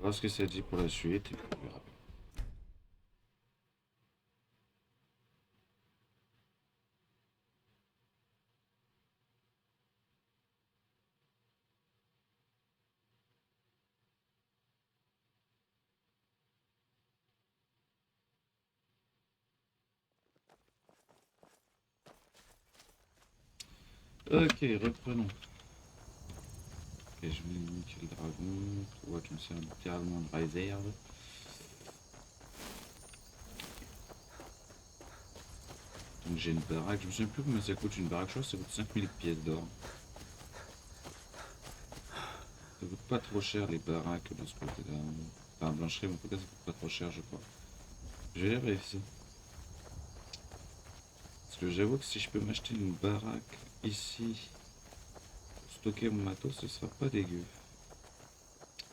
voir ce que ça dit pour la suite et puis on verra. Ok, reprenons. Ok, je vais niquer le dragon. On voit qu'il me sert littéralement de réserve. Donc j'ai une baraque. Je me souviens plus combien ça coûte une baraque. Je crois que ça coûte 5000 pièces d'or. Ça coûte pas trop cher les baraques de ce côté-là. Enfin, blancherie, mais en tout cas, ça coûte pas trop cher, je crois. Je vais vérifier. Parce que j'avoue que si je peux m'acheter une baraque ici pour stocker mon matos, ce sera pas dégueu.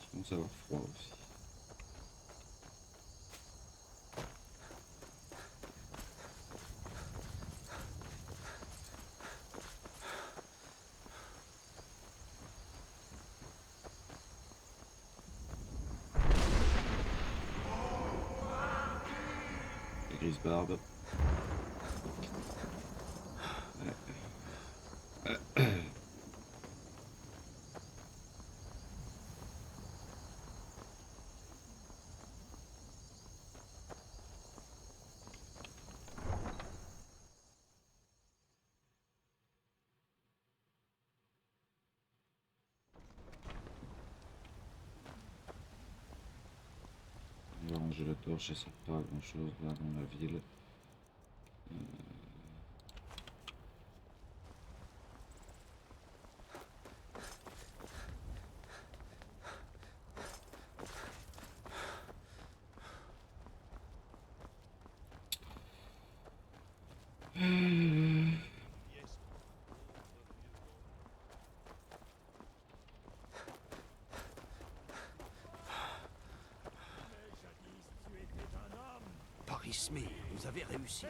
Je commence à avoir froid aussi. Les grises barbes. On va ranger la torche, ça sert pas à grand chose là dans la ville. Parismé, vous avez réussi.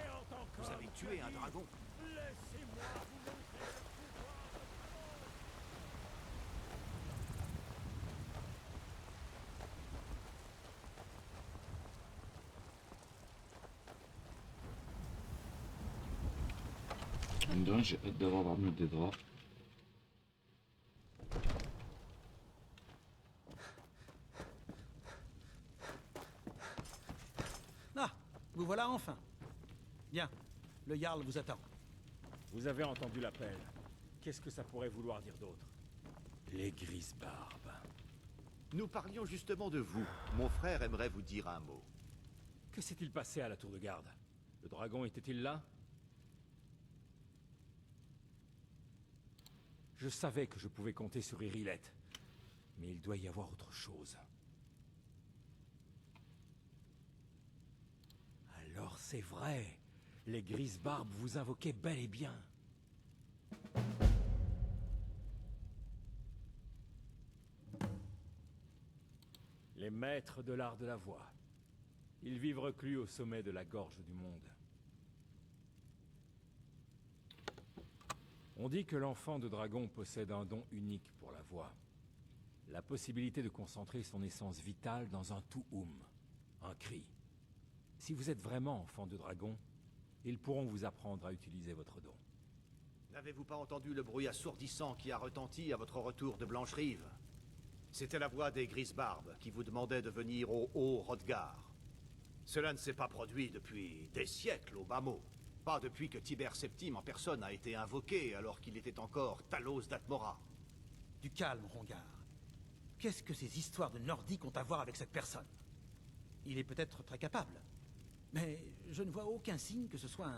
Vous avez tué un dragon. Mine de rien, j'ai hâte d'avoir l'armure des draps. Ah, vous voilà enfin. Bien, le Jarl vous attend. Vous avez entendu l'appel. Qu'est-ce que ça pourrait vouloir dire d'autre? Les grises barbes. Nous parlions justement de vous. Mon frère aimerait vous dire un mot. Que s'est-il passé à la tour de garde? Le dragon était-il là? Je savais que je pouvais compter sur Irilette. Mais il doit y avoir autre chose. Alors c'est vrai. Les grises barbes vous invoquaient bel et bien. Les maîtres de l'art de la voix. Ils vivent reclus au sommet de la gorge du monde. On dit que l'enfant de dragon possède un don unique pour la voix. La possibilité de concentrer son essence vitale dans un tout-oum, un cri. Si vous êtes vraiment enfant de dragon, ils pourront vous apprendre à utiliser votre don. N'avez-vous pas entendu le bruit assourdissant qui a retenti à votre retour de Blancherive? C'était la voix des grises barbes qui vous demandait de venir au Haut Hrodgar. Cela ne s'est pas produit depuis des siècles au bas mot. Pas depuis que Tibère Septime en personne a été invoqué alors qu'il était encore Talos d'Atmora. Du calme, Rongar. Qu'est-ce que ces histoires de Nordiques ont à voir avec cette personne? Il est peut-être très capable, mais je ne vois aucun signe que ce soit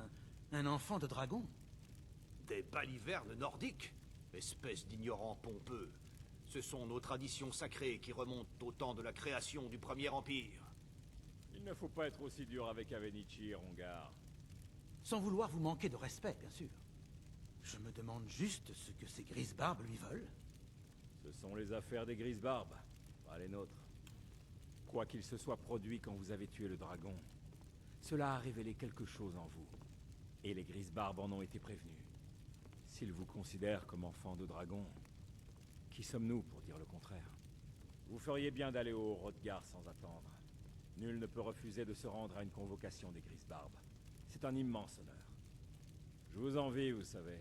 un enfant de dragon. Des balivernes nordiques? Espèce d'ignorant pompeux. Ce sont nos traditions sacrées qui remontent au temps de la création du Premier Empire. Il ne faut pas être aussi dur avec Avenichi, Rongar. Sans vouloir vous manquer de respect, bien sûr. Je me demande juste ce que ces grises barbes lui veulent. Ce sont les affaires des grises barbes, pas les nôtres. Quoi qu'il se soit produit quand vous avez tué le dragon, cela a révélé quelque chose en vous. Et les grises barbes en ont été prévenus. S'ils vous considèrent comme enfant de dragon, qui sommes-nous pour dire le contraire? Vous feriez bien d'aller au Hrothgar sans attendre. Nul ne peut refuser de se rendre à une convocation des Grisbarbes. C'est un immense honneur. Je vous envie, vous savez.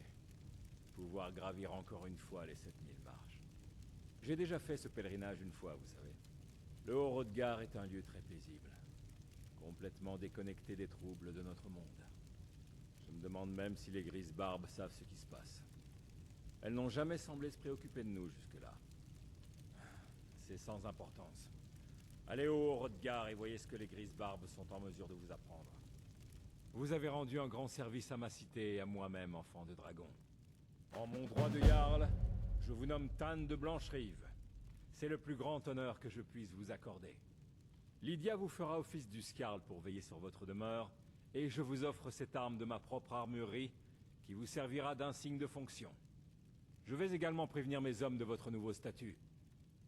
Pouvoir gravir encore une fois les 7000 marches. J'ai déjà fait ce pèlerinage une fois, vous savez. Le Haut-Hrothgar est un lieu très paisible. Complètement déconnecté des troubles de notre monde. Je me demande même si les Grisbarbes savent ce qui se passe. Elles n'ont jamais semblé se préoccuper de nous jusque-là. C'est sans importance. Allez au Hrothgar et voyez ce que les Grisbarbes sont en mesure de vous apprendre. Vous avez rendu un grand service à ma cité et à moi-même, enfant de dragon. En mon droit de Jarl, je vous nomme Tan de Blancherive. C'est le plus grand honneur que je puisse vous accorder. Lydia vous fera office du Skarl pour veiller sur votre demeure, et je vous offre cette arme de ma propre armurerie, qui vous servira d'insigne de fonction. Je vais également prévenir mes hommes de votre nouveau statut.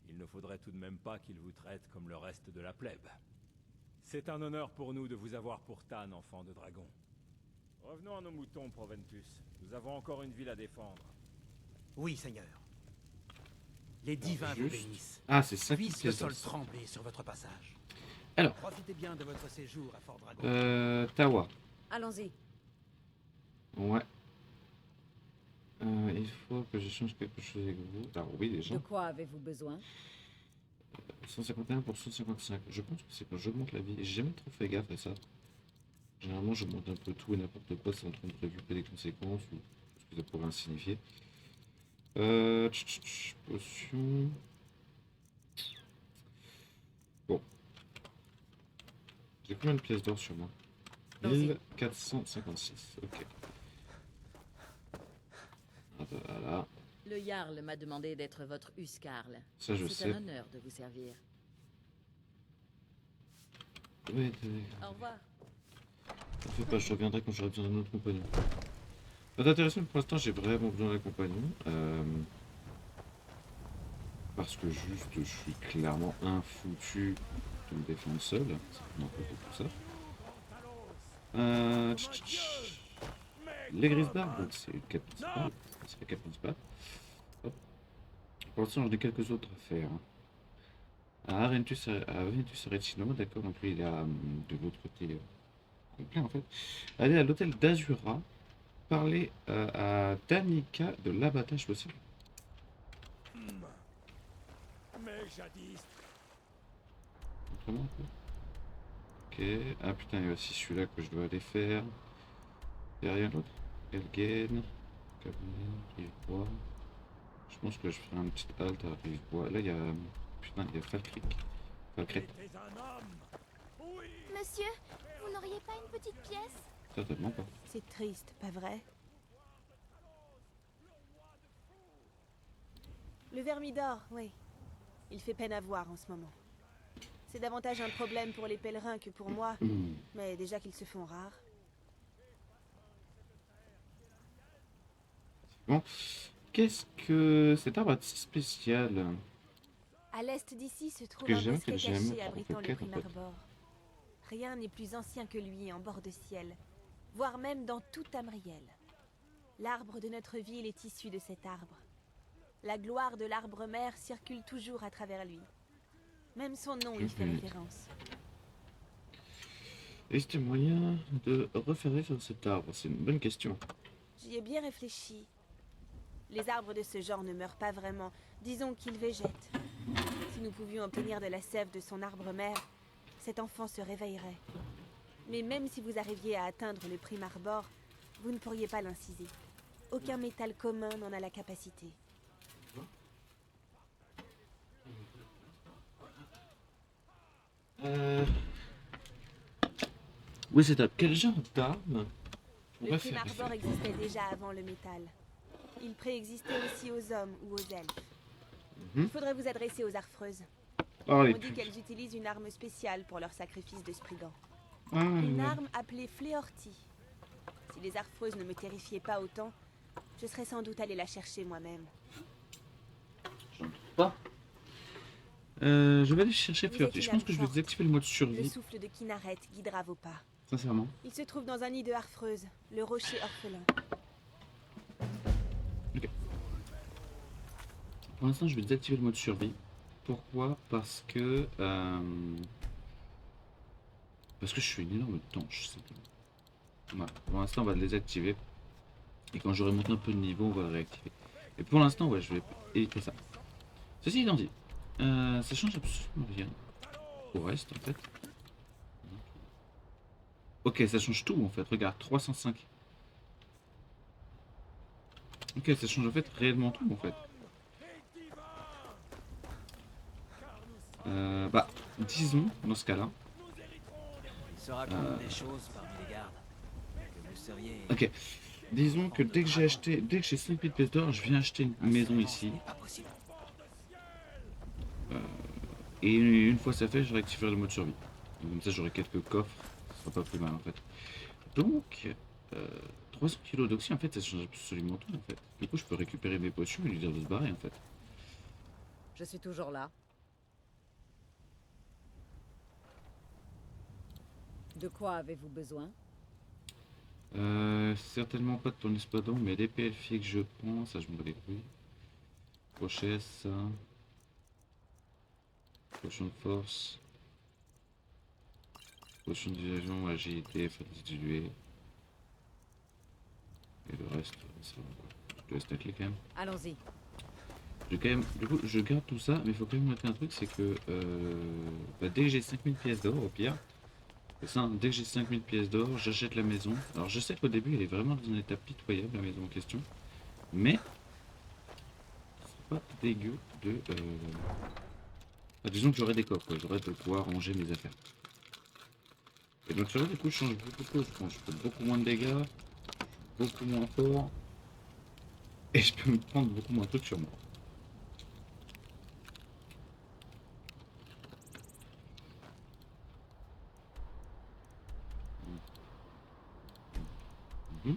Il ne faudrait tout de même pas qu'ils vous traitent comme le reste de la plèbe. C'est un honneur pour nous de vous avoir pour Tan, enfant de dragon. Revenons à nos moutons, Proventus. Nous avons encore une ville à défendre. Oui, Seigneur. Les divins vous juste. bénissent. Ah, c'est ça qui Puisse le pièce sol d'or. trembler sur votre passage. Alors. Profitez bien de votre séjour à Fort Dragon. Tawa. Allons-y. Ouais. Il faut que j'échange quelque chose avec vous. Alors oui, déjà. De quoi avez-vous besoin? 151 pour 155. Je pense que c'est quand je monte la vie. J'ai jamais trop fait gaffe à ça. Généralement, je monte un peu tout et n'importe quoi sans trop me préoccuper des conséquences ou ce que ça pourrait signifier. Potion. Bon. J'ai combien de pièces d'or sur moi? Allons-y. 1456. Ok. Ah bah voilà. Le Jarl m'a demandé d'être votre Huskarl. Ça, je C'est sais. un honneur de vous servir. Oui, Au revoir. t'en fais pas, je reviendrai quand j'aurai besoin d'un autre compagnon. C'est intéressant, pour l'instant j'ai vraiment besoin d'un compagnon. Parce que juste je suis clairement infoutu de me défendre seul. Ça prend un peu tout ça. Les Grisbarbes, donc c'est le cap principal. C'est le cap principal. Hop. Pour l'instant j'en ai quelques autres à faire. Ah, Aventus Aretino, d'accord, donc lui il est de l'autre côté complet en fait. Allez à l'hôtel d'Azura, parler à Danica de l'abattage possible. Mais jadis. Autrement, quoi. Ok, ah putain, il y a aussi celui-là que je dois aller faire. Il n'y a rien d'autre. Elgen, Cabinet, Rive-Bois. Je pense que je ferai un petit halte à Rive-Bois. Là il y a. Putain, il y a Falcric. Falcric. T'es un homme. Oui. Monsieur, vous n'auriez pas une petite pièce? Certainement pas. C'est triste, pas vrai? Le Vermidor, oui. Il fait peine à voir en ce moment. C'est davantage un problème pour les pèlerins que pour moi, mais déjà qu'ils se font rares. Bon, qu'est-ce que cet arbre a de si spécial? À l'est d'ici se trouve Que un j'ai jamais bosquet fait, j'ai jamais caché fait abritant le quête, en fait. Primarbor. Rien n'est plus ancien que lui en bord de ciel, voire même dans tout Tamriel. L'arbre de notre ville est issu de cet arbre. La gloire de l'arbre-mère circule toujours à travers lui. Même son nom y fait référence. Est-ce qu'il y a moyen de refaire sur cet arbre? C'est une bonne question. J'y ai bien réfléchi. Les arbres de ce genre ne meurent pas vraiment, disons qu'ils végètent. Si nous pouvions obtenir de la sève de son arbre-mère, cet enfant se réveillerait. Mais même si vous arriviez à atteindre le Primarbor, vous ne pourriez pas l'inciser. Aucun métal commun n'en a la capacité. Oui, c'est à quel genre d'arme on Le va faire Primarbor existait déjà avant le métal. Il préexistait aussi aux hommes ou aux elfes. Il faudrait vous adresser aux Arfreuses. Oh, les On dit putes. qu'elles utilisent une arme spéciale pour leur sacrifice de Spriggan. Ah, Une ouais. arme appelée Fléorti. Si les Arfreuses ne me terrifiaient pas autant, je serais sans doute allée la chercher moi-même. J'en doute pas. Je vais aller chercher Vous Flirt. êtes Je une pense que je vais âme désactiver le mode Le survie, souffle de Kinaret guidera vos pas. sincèrement. Il se trouve dans un nid de Harfreuse, le rocher orphelin. Pour l'instant, je vais désactiver le mode survie. Pourquoi? Parce que je suis une énorme tanche, simplement. Voilà. Pour l'instant, on va le désactiver. Et quand j'aurai monté un peu de niveau, on va le réactiver. Et pour l'instant, ouais, je vais éviter ça. Ceci étant dit, ça change absolument rien au reste, en fait. Ok, ça change tout, en fait. Regarde, 305. Ok, ça change en fait réellement tout, en fait. Bah, disons, dans ce cas-là. Il se raconte des choses parmi les gardes. Que vous seriez... Ok, disons que dès que j'ai 5000 pièces d'or, je viens acheter une maison ici. Pas possible. Et une fois ça fait, je réactiverai le mode survie. Donc, comme ça, j'aurai quelques coffres. Ce sera pas plus mal, en fait. Donc, 300 kilos d'oxy, en fait, ça change absolument tout, en fait. Du coup, je peux récupérer mes potions et lui dire de se barrer, en fait. Je suis toujours là. De quoi avez-vous besoin? Certainement pas de ton espadon, mais l'épée elfique que je prends, ça je me les couilles. Crochet, ça. Potion de force. Potion d'évasion, agilité, fatigue diluée. Et le reste, ça va quoi. Je te laisse ta clé quand même. Allons-y. Du coup, je garde tout ça, mais il faut quand même noter un truc, c'est que bah, dès que j'ai 5000 pièces d'or, au pire, c'est ça, dès que j'ai 5000 pièces d'or, j'achète la maison. Alors je sais qu'au début, elle est vraiment dans un état pitoyable, la maison en question, mais c'est pas dégueu de... Enfin, disons que j'aurai des coffres, quoi. J'aurai de quoi ranger mes affaires. Et donc sur le coup, je change beaucoup de choses, je pense. Je fais beaucoup moins de dégâts, beaucoup moins fort, et je peux me prendre beaucoup moins de trucs sur moi. Mhm.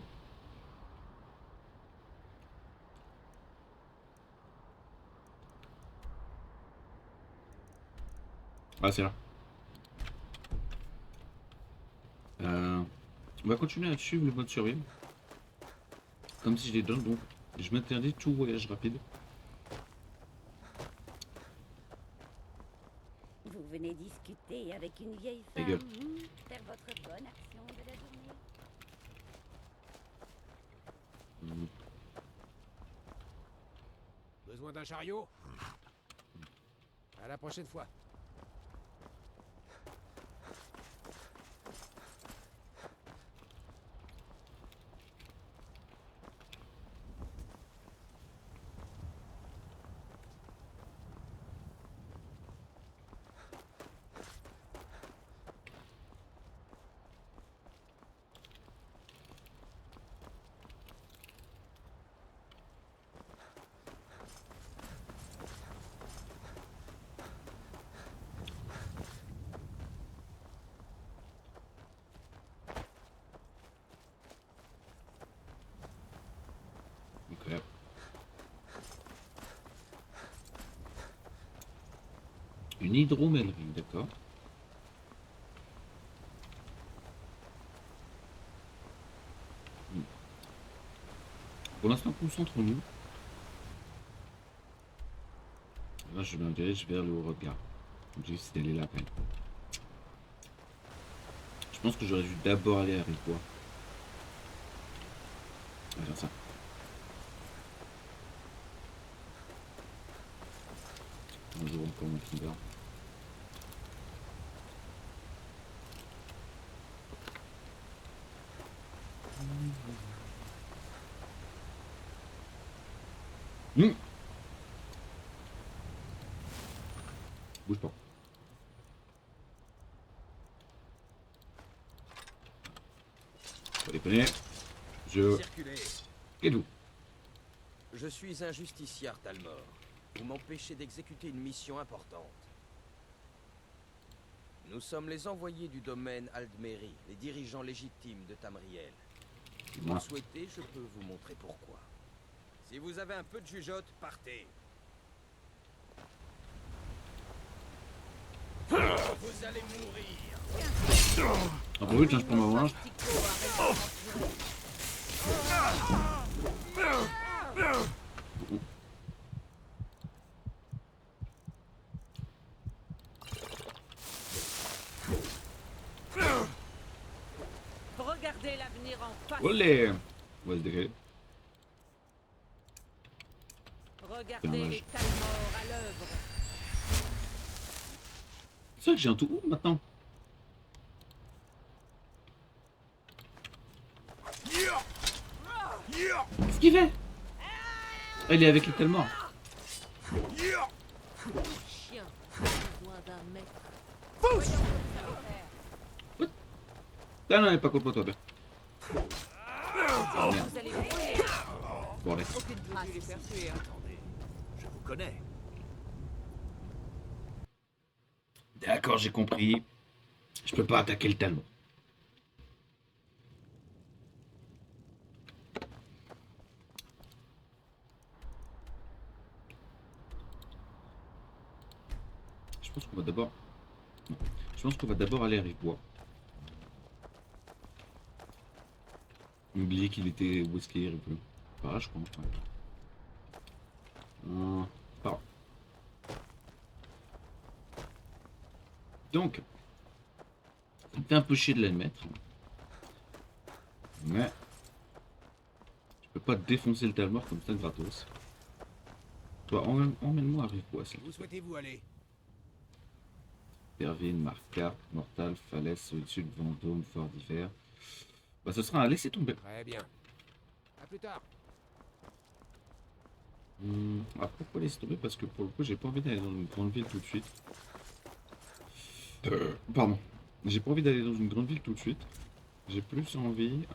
Ah, c'est là. On va continuer à suivre le mode survie. Comme si je les donne, donc je m'interdis tout voyage rapide. Vous venez discuter avec une vieille Ta femme. gueule. Faire votre bonne action de la journée. Mhm. Besoin d'un chariot? À la prochaine fois. Ok. Une hydromellerie, d'accord. Pour l'instant, concentrons-nous. Là, je me dirige vers le haut regard. J'ai si elle est là, quand même. Je pense que j'aurais dû d'abord aller à Ripois. On va faire ça. Un jour encore mon Kinder. Bouge pas. Faut déconner. Circulez. Et d'où? Je suis un justiciard Talmor. Vous m'empêchez d'exécuter une mission importante. Nous sommes les envoyés du domaine Aldmeri, les dirigeants légitimes de Tamriel. Si vous Moi. le souhaitez, je peux vous montrer pourquoi. Si vous avez un peu de jugeote, partez. Vous allez mourir. Ah bah oui, tiens, je prends ma revanche. en face. Olé! On va se décaler. Regardez Dommage. les Talmors à l'œuvre. C'est vrai que j'ai un tout où maintenant? Qu'est-ce qu'il fait? Ah, il est avec les tellement. Chien, besoin d'un maître. Ah non, il est pas contre toi, bien. Oh, merde. Vous allez brûler. Bon, allez. Aucune trace. Les faire tuer. Attendez, je vous connais. D'accord, j'ai compris. Je peux pas attaquer le talon. Je pense qu'on va d'abord... non. Je pense qu'on va d'abord aller à Rive-Bois. Oublié qu'il était... Où est-ce qu'il est Rive-Bois? Par là, je crois. Ouais. Par là. Donc, ça me fait un peu chier de l'admettre. Mais, je peux pas défoncer le Talmor comme ça gratos. Toi, emmène-moi à Rive-Bois, s'il te Où plaît. souhaitez-vous aller? Pervine, Marca, Mortal, Falaise, Solitude, Vendôme, Fort d'Hiver. Bah, ce sera à laisser tomber. Très bien. À plus tard. Ah, pourquoi laisser tomber? Parce que pour le coup, j'ai pas envie d'aller dans une grande ville tout de suite. Pardon. J'ai pas envie d'aller dans une grande ville tout de suite. J'ai plus envie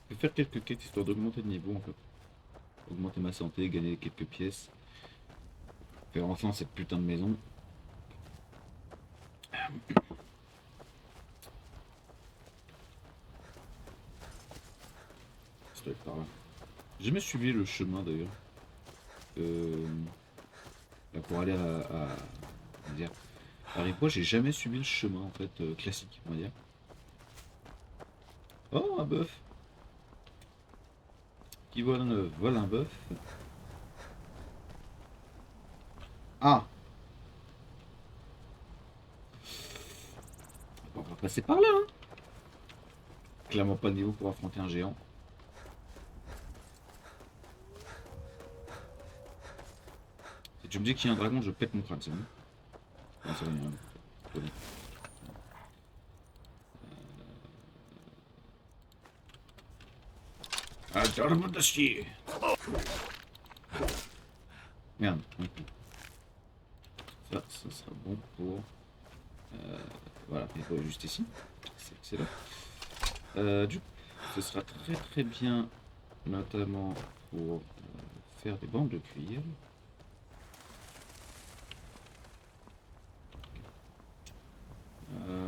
de faire quelques quêtes histoire d'augmenter de niveau en fait. Augmenter ma santé, gagner quelques pièces. Faire enfin cette putain de maison. Ça doit être par là. J'ai jamais suivi le chemin d'ailleurs. Là, pour aller on va dire, à Rive-Bois, j'ai jamais suivi le chemin en fait classique, on va dire. Oh, un bœuf. Qui vole un bœuf. Ah. On va passer par là. Hein. Clairement pas de niveau pour affronter un géant. Si tu me dis qu'il y a un dragon, je pète mon crâne, c'est bon. Non, c'est rien. Trop bien. Arme d'acier. Merde. Ça sera bon pour... voilà, il faut juste ici. C'est excellent. Du coup, ce sera très très bien, notamment pour faire des bandes de cuir.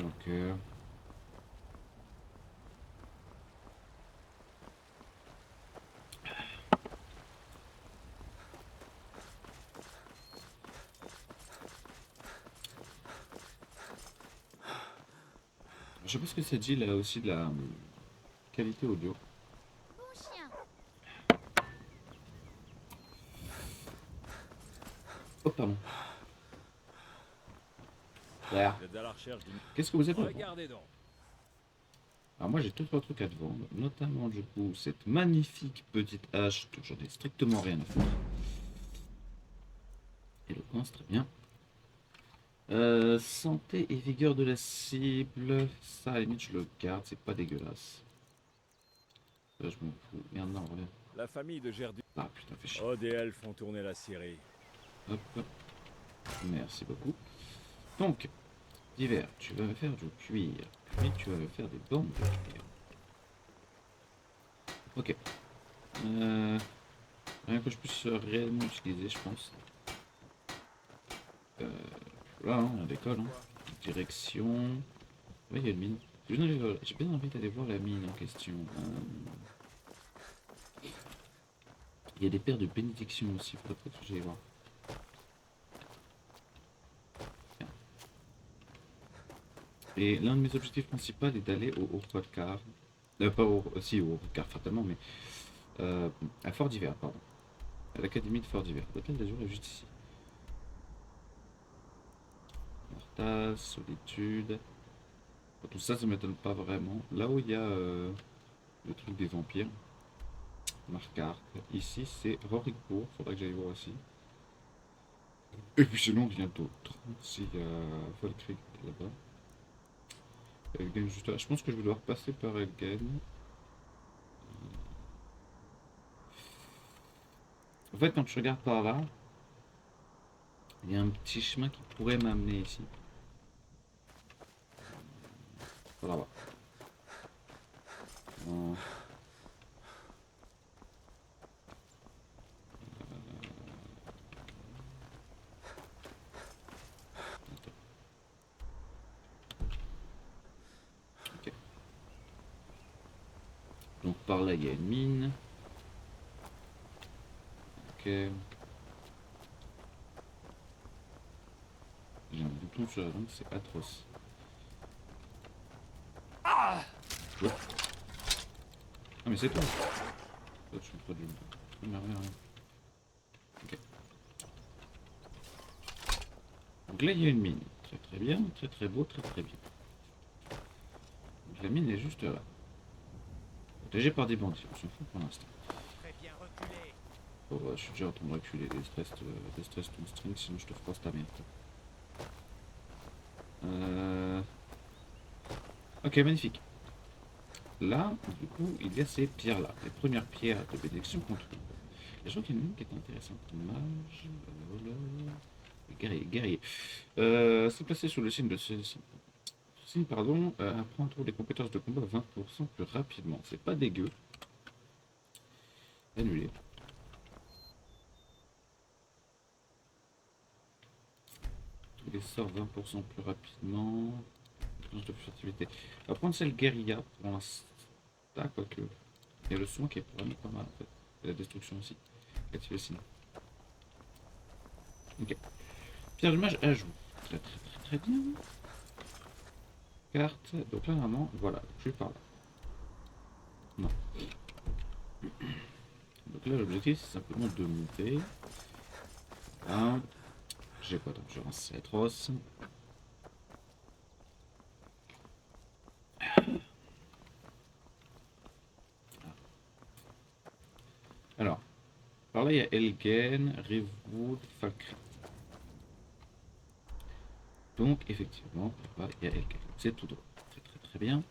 Ok. Je sais pas ce que ça dit là aussi de la qualité audio. Bon chien. Oh pardon. Voilà. Vous êtes à la recherche d'une... Qu'est-ce que vous êtes là pour? Regardez donc. Alors moi j'ai 2-3 trucs à te vendre, notamment du coup cette magnifique petite hache dont j'en ai strictement rien à foutre. Éloquence, très bien. Santé et vigueur de la cible, ça à la limite je le garde, c'est pas dégueulasse. Là je m'en fous. Merde non, reviens. La famille de Gerdu. Ah putain, fais chier. Od et elle font tourner la Syrie. Hop, hop. Merci beaucoup. Donc, d'hiver, tu vas me faire du cuir, puis tu vas me faire des bandes de cuir. Ok. Rien que je puisse réellement utiliser, je pense. Là, hein, on décolle. Hein. Direction. Ouais, il y a une mine. J'ai bien envie d'aller voir la mine en question. Il y a des paires de bénédictions aussi, faudrait peut-être que j'aille voir. Et l'un de mes objectifs principaux est d'aller au Rodgar. Pas au... si, au Rodgar, fatalement, mais... à Fort d'Hiver, pardon. À l'académie de Fort d'Hiver. L'hôtel d'Azur est juste ici. extase, solitude. Tout ça, ça m'étonne pas vraiment. Là où il y a le truc des vampires, Marquard. Ici, c'est Roricourt. Faudrait que j'aille voir aussi. Et puis sinon, rien d'autre. S'il y a Volkrieg là-bas. Elgen juste là. Je pense que je vais devoir passer par Elgen. En fait, quand je regarde par là, il y a un petit chemin qui pourrait m'amener ici. Voilà. Non. Ok. Donc par là, il y a une mine. Ok. J'ai un bouton sur la langue, c'est atroce. Ouais. Ah mais c'est toi. Toi tu me produis. Mais rien, rien. Ok. Donc là il y a une mine. Très très bien, très très beau, très très bien. Donc la mine est juste là. Protégée par des bandits, on s'en fout pour l'instant. Oh ouais, je suis déjà en train de reculer des stress ton string, sinon je te froisse ta merde. Ok, magnifique. Là, du coup, il y a ces pierres-là. Les premières pierres de bénédiction contre nous. Et je crois qu'il y en a une qui est intéressante. Mage, voilà. Guerrier. C'est placé sous le signe de ce signe, pardon, apprendre les compétences de combat 20% plus rapidement. C'est pas dégueu. Annulé. Tous les sorts 20% plus rapidement. De furtivité. On va prendre celle guérilla pour l'instant. Quoique. Il y a le soin qui est vraiment pas mal en fait. Et la destruction aussi. Activer le signe. Ok. Pierre du mage ajout. Très très très très bien. Carte. Donc là normalement, voilà. Je suis par là. Non. Donc là l'objectif c'est simplement de monter. Là. J'ai quoi d'endurance? C'est atroce. Alors. Par là il y a Elgen, Rivewood, Falkreath. Donc effectivement, là il y a Elgen. C'est tout droit. Très très très bien.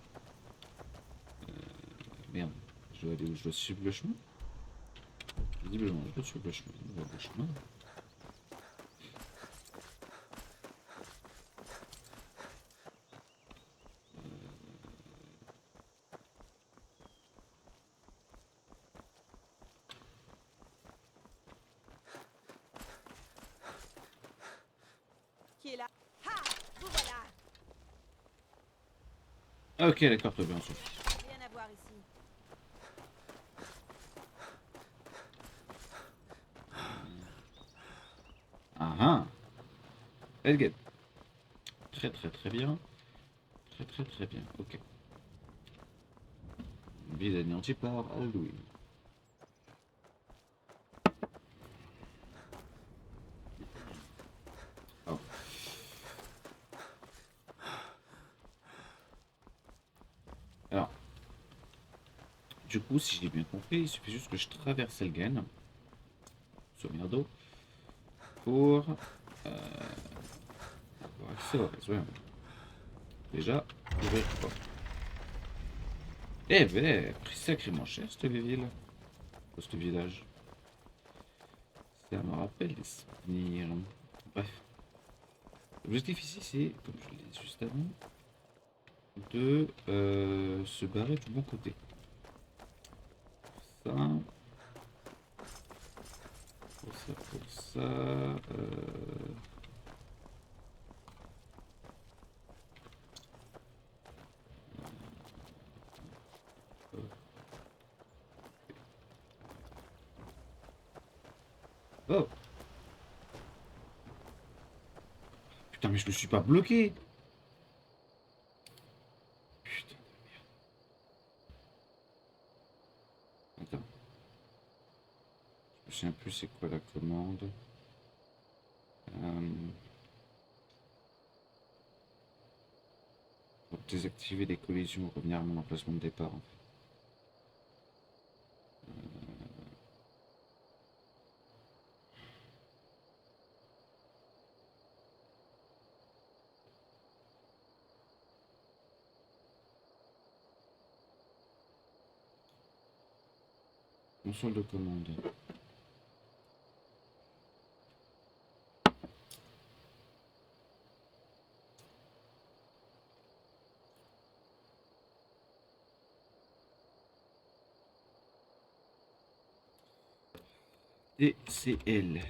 Merde. Je dois aller où? Je dois suivre le chemin. Visiblement, je dois suivre le chemin. On va voir le chemin. Qui est là? Ha! Vous voilà! Ok, d'accord, très bien. On s'en fout. Rien à voir ici. Ah ah. Elgen. Très très très bien. Très très très bien. Ok. Vide anéanti par Alduin. Oh. Alors. Du coup, si j'ai bien compris, il suffit juste que je traverse Elgen. Sur merdo. Pour avoir accès au reste. Ouais. Déjà, ouvrir la porte. Eh ben, prix sacrément cher cette ville. Ce village. Ça me rappelle des souvenirs. Bref. L'objectif ici, c'est, comme je l'ai dit juste avant, de se barrer du bon côté. Ça. Pour ça. Oh. Putain, mais je me suis pas bloqué. Putain de merde. Attends. Je me souviens plus c'est quoi la commande. désactiver les collisions, revenir à mon emplacement de départ. En fait. Console de commande. DCL.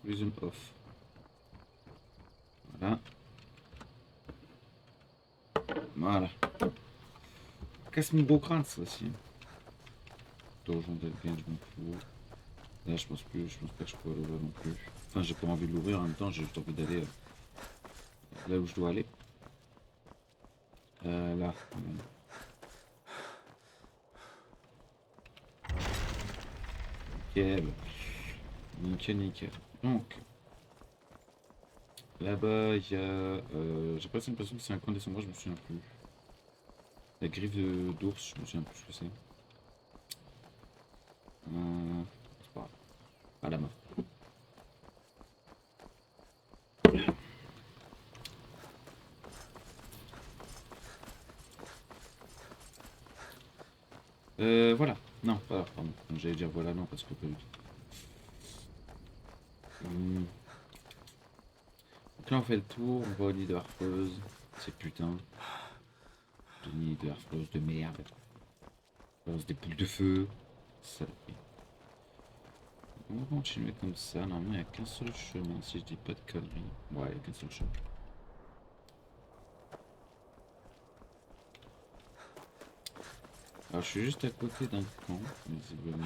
Resume off. Voilà. Voilà. Casse mon gros crâne, ça aussi. Donjon d'Elguen, je m'en fous. Là, je pense pas que je pourrais l'ouvrir non plus. Enfin, j'ai pas envie de l'ouvrir en même temps, j'ai juste envie d'aller là où je dois aller. Là. Nickel. Nickel, nickel. Donc, là-bas, il y a... j'ai pas l'impression que c'est un coin descendant, je me souviens plus. La griffe d'ours, je me souviens plus ce que c'est. C'est pas grave. À la main. Voilà. Non, pas pardon. J'allais dire voilà, non, parce que pas du tout. Donc là, on fait le tour, on va au nid de harpeuse. C'est putain. Le nid de harpeuse de merde. On lance des boules de feu. Saloperie. On va continuer comme ça. Normalement, il n'y a qu'un seul chemin, si je dis pas de conneries. Ouais, il n'y a qu'un seul chemin. Alors, je suis juste à côté d'un camp, visiblement.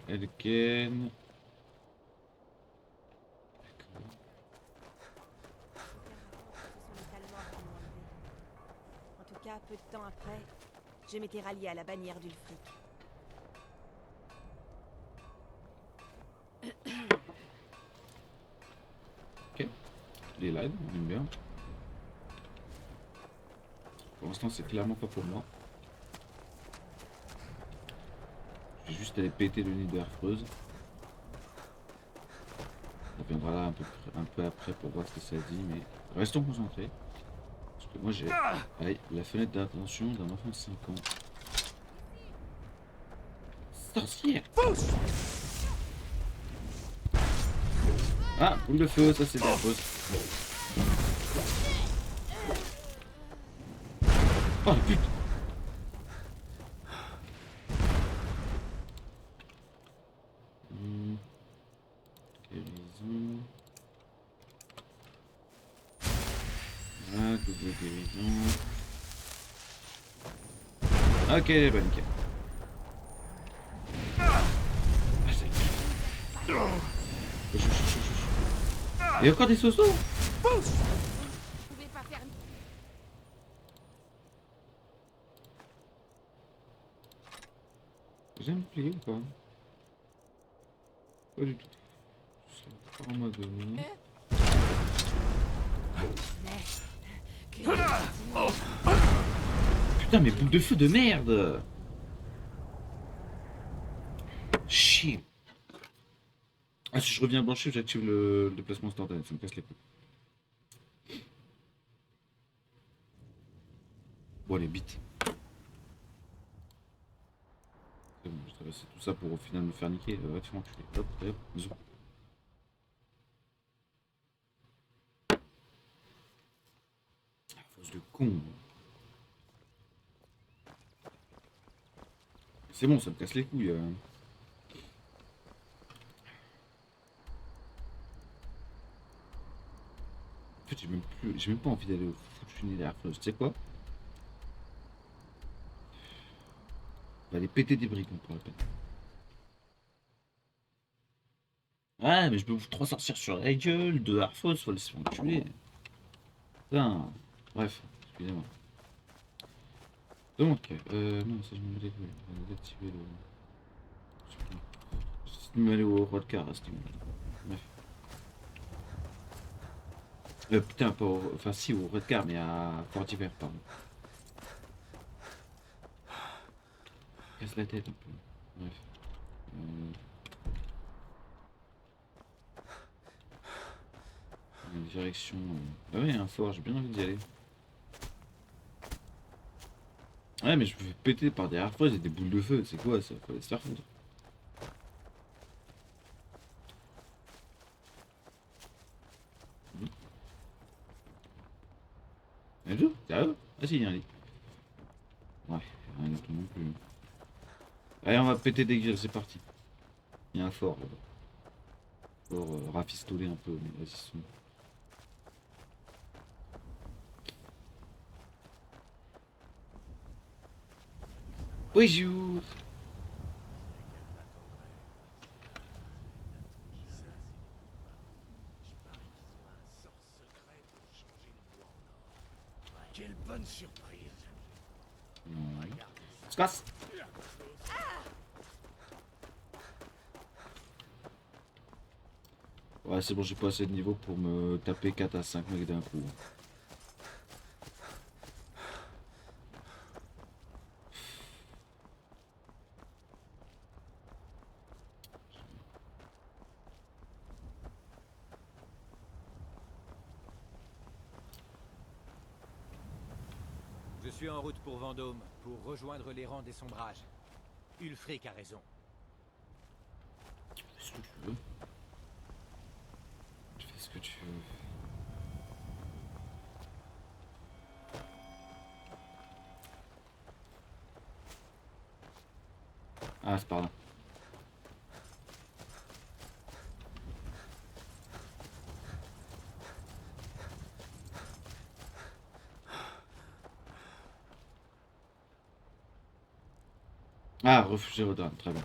Elken. En tout cas, peu de temps après, je m'étais rallié à la bannière d'Ulfric. Ok. Les lives, on aime bien. Pour l'instant, c'est clairement pas pour moi. Je vais juste aller péter le nid de harpeuse. On reviendra là un peu après pour voir ce que ça dit, mais restons concentrés. Parce que moi j'ai allez, la fenêtre d'attention d'un enfant de 5 ans. Sorcière! Ah, boule de feu, ça c'est de la pause. Oh la pute! Guérison. Ah, double guérison. Ok, bah nickel. Ah, ça y est. Il y a encore des sauceaux. J'aime plier ou pas? Pas du tout. C'est pas en mode... Putain, mais boule de feu de merde! Chier! Ah, si je reviens blanchir, j'active le déplacement instantané, ça me casse les couilles. Bon, les bits. C'est bon, je traversé tout ça pour au final me faire niquer. Va te faire enculer. Hop, hop, bisous. Ah, fausse de con. C'est bon, ça me casse les couilles. En fait, j'ai même pas envie d'aller au foutu nid d'harpeuse. Tu sais quoi? On va aller péter des briques, pour la peine. Ouais, mais je peux vous 3 sorcières sur la gueule, 2 harpeuse, faut laisser enculer. Putain. Bref, excusez-moi. Donc, non, ça je me les couilles. On va désactiver le... de me aller au Rodcar à ce niveau. Bref. Putain, pas au... Enfin si, au Rodcar, mais à Fort-Hiver, pardon. Casse la tête un peu. Bref. Direction... Ah ouais, un fort, j'ai bien envie d'y aller. Ouais, mais je me fais péter par derrière fois, j'ai des boules de feu, c'est quoi ça? Faut se faire foutre. Un jour? Sérieux? Ah si, il y a un lit. Ouais, rien d'autre non plus. Allez, on va péter des grilles, c'est parti. Il y a un fort là-bas. Fort rafistoler un peu, mais vas-y, son. Bonjour. Quelle bonne surprise. On se casse. Ouais, c'est bon, j'ai pas assez de niveau pour me taper 4 à 5 mecs d'un coup. Je suis en route pour Vendôme, pour rejoindre les rangs des sombrages. Ulfric a raison. Fais ce que tu veux. Tu fais ce que tu veux. Ah, c'est par là. Ah, refuge au drame, très bien.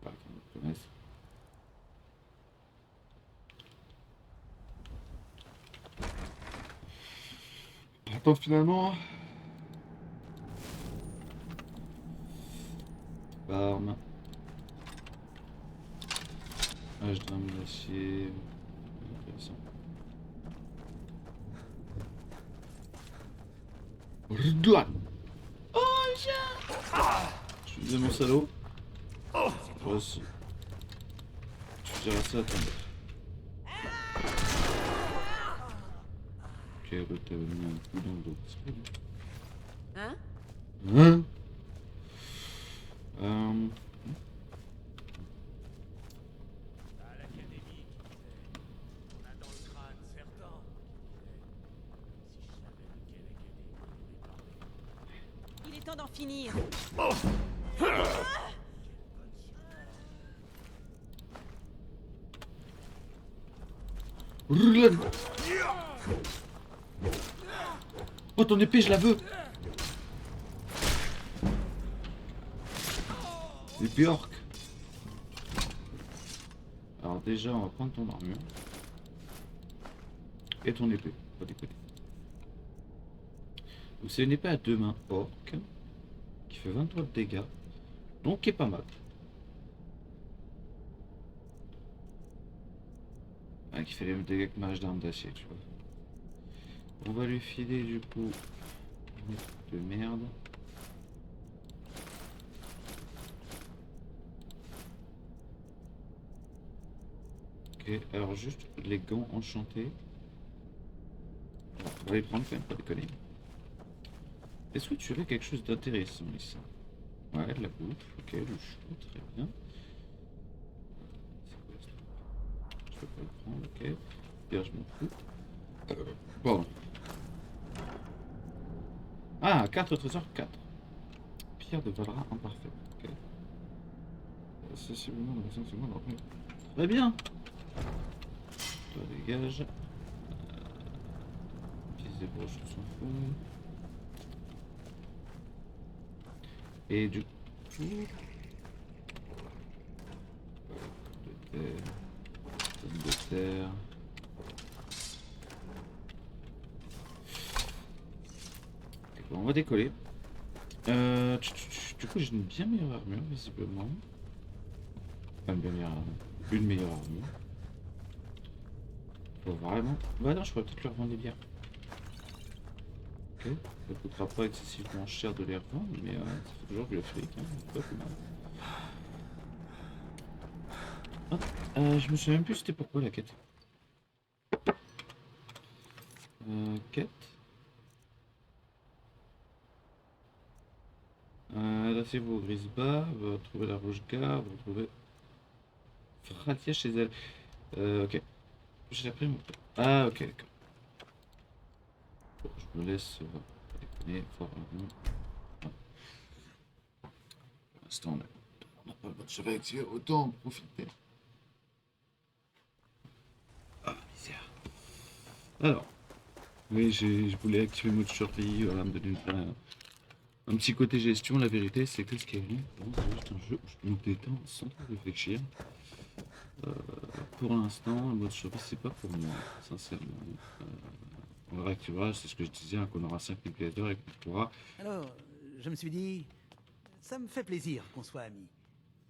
Pas qu'on me connaisse. Attends, finalement. Arme. Âge d'arme d'acier. Intéressant. Redouane. Oh, je suis désolé, mon salaud. Toi aussi. Tu diras ça à ton mec. Ok, bah t'avais mis un coup dans le dos. C'est pas Hein? bien. À l'académie, on a dans le crâne certains. Si je savais de quelle académie on est parlé. Il est temps d'en finir. Roulade. Oh, ton épée, je la veux. Épée orc. Alors déjà, on va prendre ton armure. Et ton épée, pas déconner. Donc c'est une épée à 2 mains orc. Qui fait 23 de dégâts. Donc qui est pas mal. Ah, qui fait les mêmes dégâts que mage d'armes d'acier, tu vois. On va lui filer du coup une épée de merde. Ok, alors juste les gants enchantés. On va les prendre quand même, pas déconner. Est-ce que tu avais quelque chose d'intéressant ici? Ouais, de la bouffe, ok, le chou, très bien. C'est quoi ça? Je peux pas le prendre, ok. D'ailleurs, je m'en fous. Pardon. Ah, carte au trésor 4. Pierre de Valra imparfaite, ok. Sensiblement dans 5 secondes après. Très bien! Toi, dégage. Pièce des broches, on s'en fout. Et du coup... de terre... Pomme de terre... On va décoller. Du coup, j'ai une bien meilleure armure, visiblement. Enfin, une bien meilleure armure. Une meilleure armure. Faut vraiment... Bah non, je pourrais peut-être leur vendre des bières. Ok. Ça coûtera pas excessivement cher de les revendre, mais ça fait toujours du fric, hein. Pas plus mal. Je me souviens même plus c'était pourquoi la quête. Quête. Adressez-vous au Grisba, vous retrouvez la Rouge-Garde, vous retrouvez Fratia chez elle. Ok. J'ai appris mon... Ah, ok, d'accord. Bon, je me laisse déconner fort avant. Ah. Pour l'instant, on n'a pas le mode chevalier, autant en profiter. Ah, misère. Alors, oui, je voulais activer le mode survie, voilà, me donner un petit côté gestion. La vérité, c'est que ce qui est bien, c'est juste un jeu où je peux me détendre sans trop réfléchir. Pour l'instant, le mode survie, c'est pas pour moi, sincèrement. On le réactivera, c'est ce que je disais, hein, qu'on aura 5 nucléateurs et qu'on pourra. Alors, je me suis dit, ça me fait plaisir qu'on soit amis.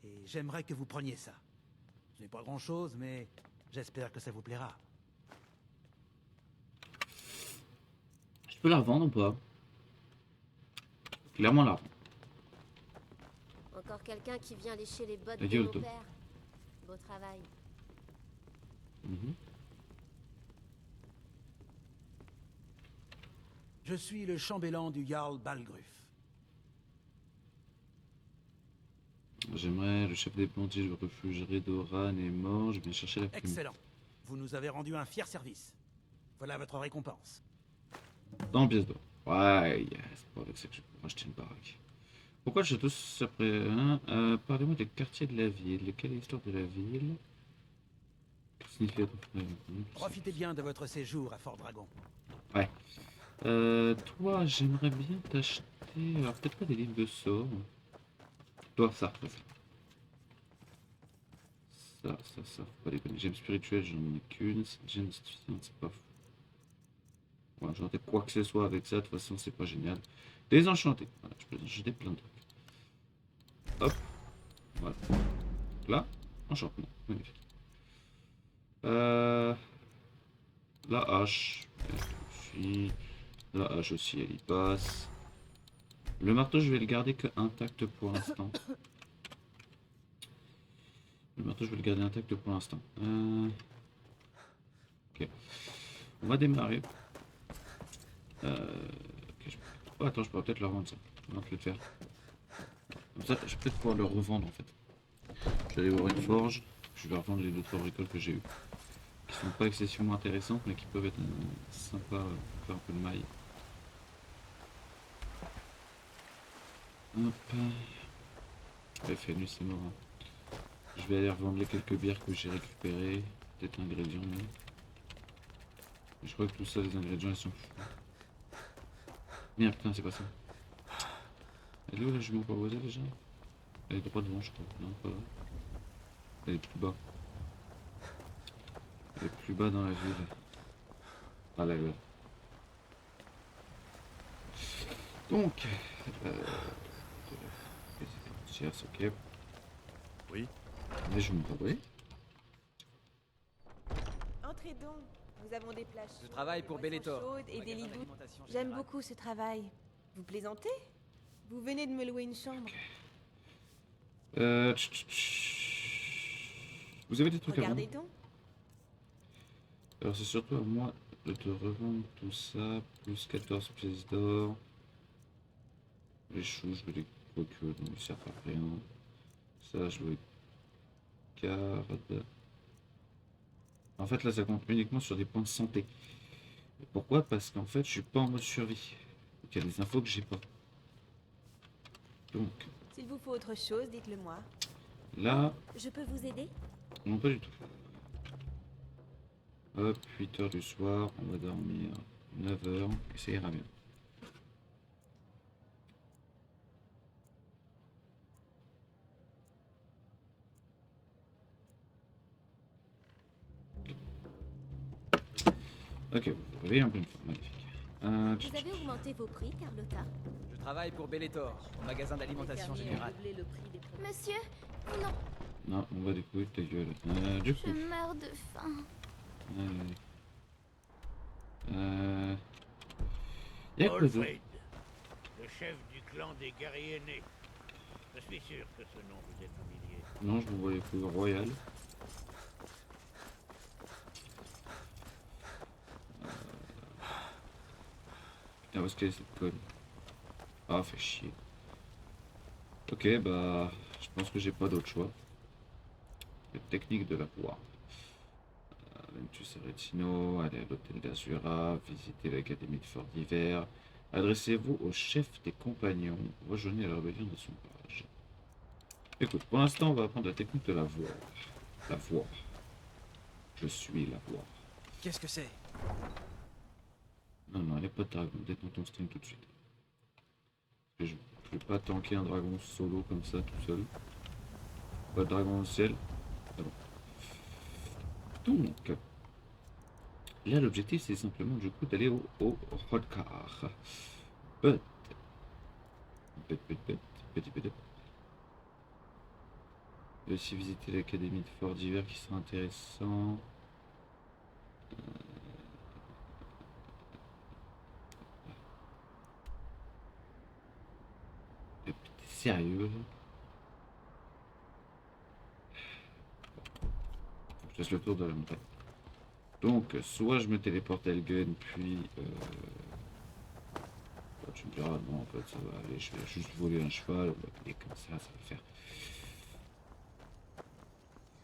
Et j'aimerais que vous preniez ça. Ce n'est pas grand-chose, mais j'espère que ça vous plaira. Je peux la revendre ou pas? Clairement la revendre. Encore quelqu'un qui vient lécher les bottes Et de mon Giotto. père. Beau travail. Je suis le chambellan du Jarl Balgruf. J'aimerais, le chef des bandits du refuge Redoran est mort, je viens chercher la prime. Excellent. Vous nous avez rendu un fier service. Voilà votre récompense. Dans la pièce d'or. Ouais, yeah, c'est pas avec ça que je peux racheter une baraque. Pourquoi le château s'après hein parlez-moi des quartiers de la ville. Quelle est l'histoire de la ville? Que signifie votre frère? Profitez bien de votre séjour à Fort Dragon. Ouais. Toi, j'aimerais bien t'acheter... Alors, peut-être pas des livres de sorts. Toi, ça. Ça, faut pas déconner. Gemme spirituelle, j'en ai qu'une. Gemme mystifiante, c'est pas fou. Ouais, j'aurais peut-être quoi que ce soit avec ça, de toute façon, c'est pas génial. Désenchanté. Voilà, je peux désenchanter plein de trucs. Hop. Voilà. Là, enchantement. Magnifique. La hache. Puis, la hache aussi, elle y passe. Le marteau, je vais le garder que intact pour l'instant. Le marteau, je vais le garder intact pour l'instant. Ok. On va démarrer. Ok, oh, attends, je pourrais peut-être le revendre ça. On va le faire. Comme ça, je vais peut-être pouvoir le revendre en fait. Je vais aller voir une forge. Je vais revendre les 2-3 bricoles que j'ai eues. Qui sont pas excessivement intéressantes, mais qui peuvent être sympas pour faire un peu de maille. Hop. Ouais, fait nuit, c'est mort. Hein. Je vais aller revendre les quelques bières que j'ai récupérées. Peut-être ingrédients même. Je crois que tout ça, les ingrédients, ils sont fous. Merde, putain, c'est pas ça. Elle est où la jument pavoisée déjà? Elle est droit devant, je crois. Non, pas là. Elle est plus bas. Elle est plus bas dans la ville. Ah là, là. Donc, ok. Oui. Mais je me oui. Entrez donc. Nous avons des plages. Je travaille pour Bellator. chaudes et des lits doux. J'aime beaucoup ce travail. Vous plaisantez? Vous venez de me louer une chambre. Vous avez des trucs Regardez à vendre? donc. Alors c'est surtout à moi de te revendre tout ça, plus 14 pièces d'or. Les choux, je vais les quoique, donc ils servent à rien. Ça, je les garde. En fait, là, ça compte uniquement sur des points de santé. Et pourquoi? Parce qu'en fait, je suis pas en mode survie. Donc, il y a des infos que j'ai pas. Donc, S'il vous faut autre chose, dites-le moi. là, Je peux vous aider? non, pas du tout. Hop, 8 h du soir, on va dormir 9 h et ça ira bien. Ok, vous réveillez en pleine forme, magnifique. Vous avez augmenté vos prix, Carlotta? Je travaille pour Bellator, magasin d'alimentation générale. Le prix des produits. Monsieur, non, Non, on va découvrir ta gueule. Du coup. je meurs de faim. Y'a quoi d'autre? Alfred, le chef du clan des guerriers nés. Je suis sûr que ce nom vous est familier. Non, je vous vois les couilles royales. Putain, où est-ce qu'elle est cette conne? Ah, fait chier. Ok, bah, je pense que j'ai pas d'autre choix. La technique de la voix. Ventus Aretino, allez à l'hôtel d'Azura, visitez l'académie de Fort d'Hiver. Adressez-vous au chef des compagnons. Rejoignez la rébellion de son page. Écoute, pour l'instant, on va apprendre la technique de la voix. La voix. Je suis la voix. Qu'est-ce que c'est? Non, non, il n'y a pas de dragon. Détends ton string tout de suite. Je vais pas tanker un dragon solo comme ça, tout seul. Pas de dragon au ciel. Ah bon. Donc, là, l'objectif, c'est simplement, du coup, d'aller au Hrodgar. Petit. Je vais aussi visiter l'académie de Fort d'Hiver qui sera intéressant. T'es sérieux? Je laisse le tour de la montagne. Donc, soit je me téléporte à Elgen, puis... tu me diras, non, en fait, ça va aller, je vais juste voler un cheval, on va aller comme ça va faire.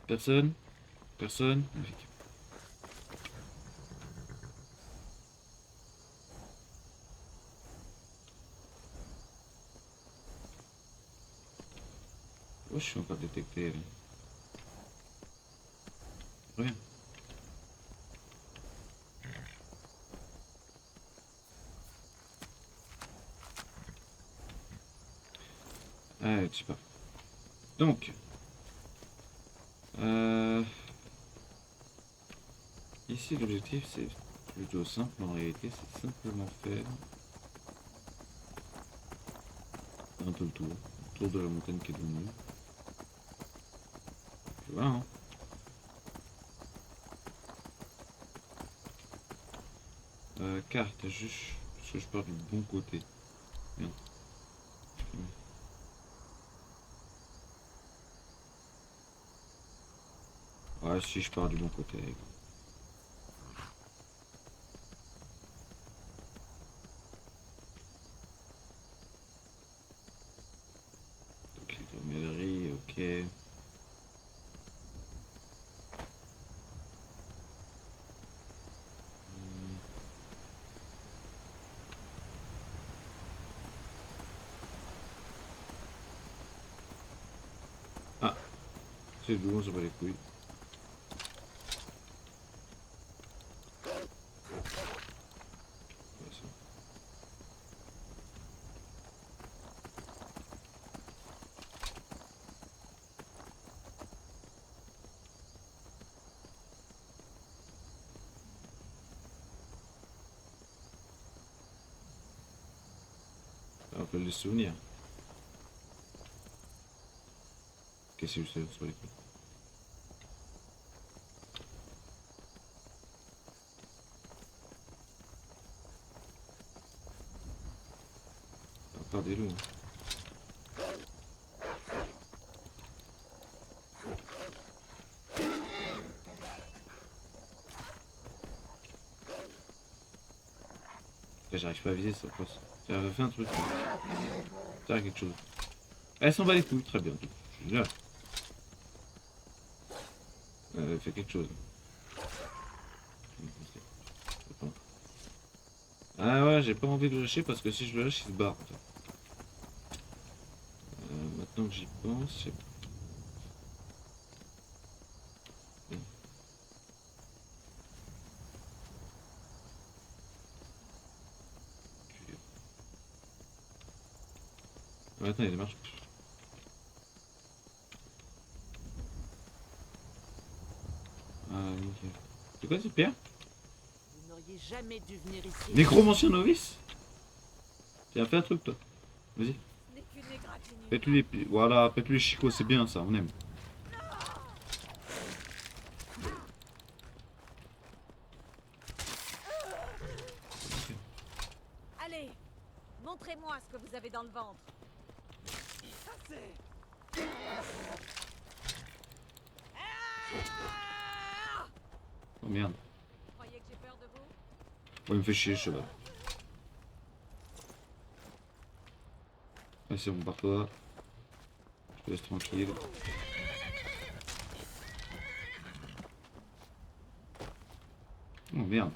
Personne? Personne? Magnifique. Oh, je suis encore détecté, là. Rien. Ah, je sais pas. Donc, ici l'objectif c'est plutôt simple en réalité, c'est simplement faire un peu le tour de la montagne qui est devant nous. Tu vois, hein? Carte, juste parce que je pars du bon côté. Merde. Ouais, si je pars du bon côté. Donc l'hydromellerie, ok. Ah, c'est bon, on s'en bat les couilles. On peut les souvenirs. Qu'est-ce que c'est sur les couilles? Encore des loups. J'arrive pas à viser ça passe. Ça va faire un truc. Ça a quelque chose. Elle s'en bat les couilles, très bien. Génial. Elle fait quelque chose. Ah ouais, j'ai pas envie de le lâcher parce que si je le lâche, il se barre. Maintenant que j'y pense, c'est... Maintenant il y a des marches. Ah nickel. C'est quoi cette pierre? Vous n'auriez n'auriez jamais dû venir ici. Nécromancien novice? Tiens, fais un truc toi. Vas-y. Ce n'est qu'une égratignure. Faites-lui les... Voilà, faites-lui les chicots, c'est bien ça, on aime. Allez, montrez-moi ce que vous avez dans le ventre. Oh merde. Vous croyez que j'ai peur de vous? Oh, il me fait chier, je sais pas. Ah, c'est bon, pars-toi. Je te laisse tranquille. Oh merde.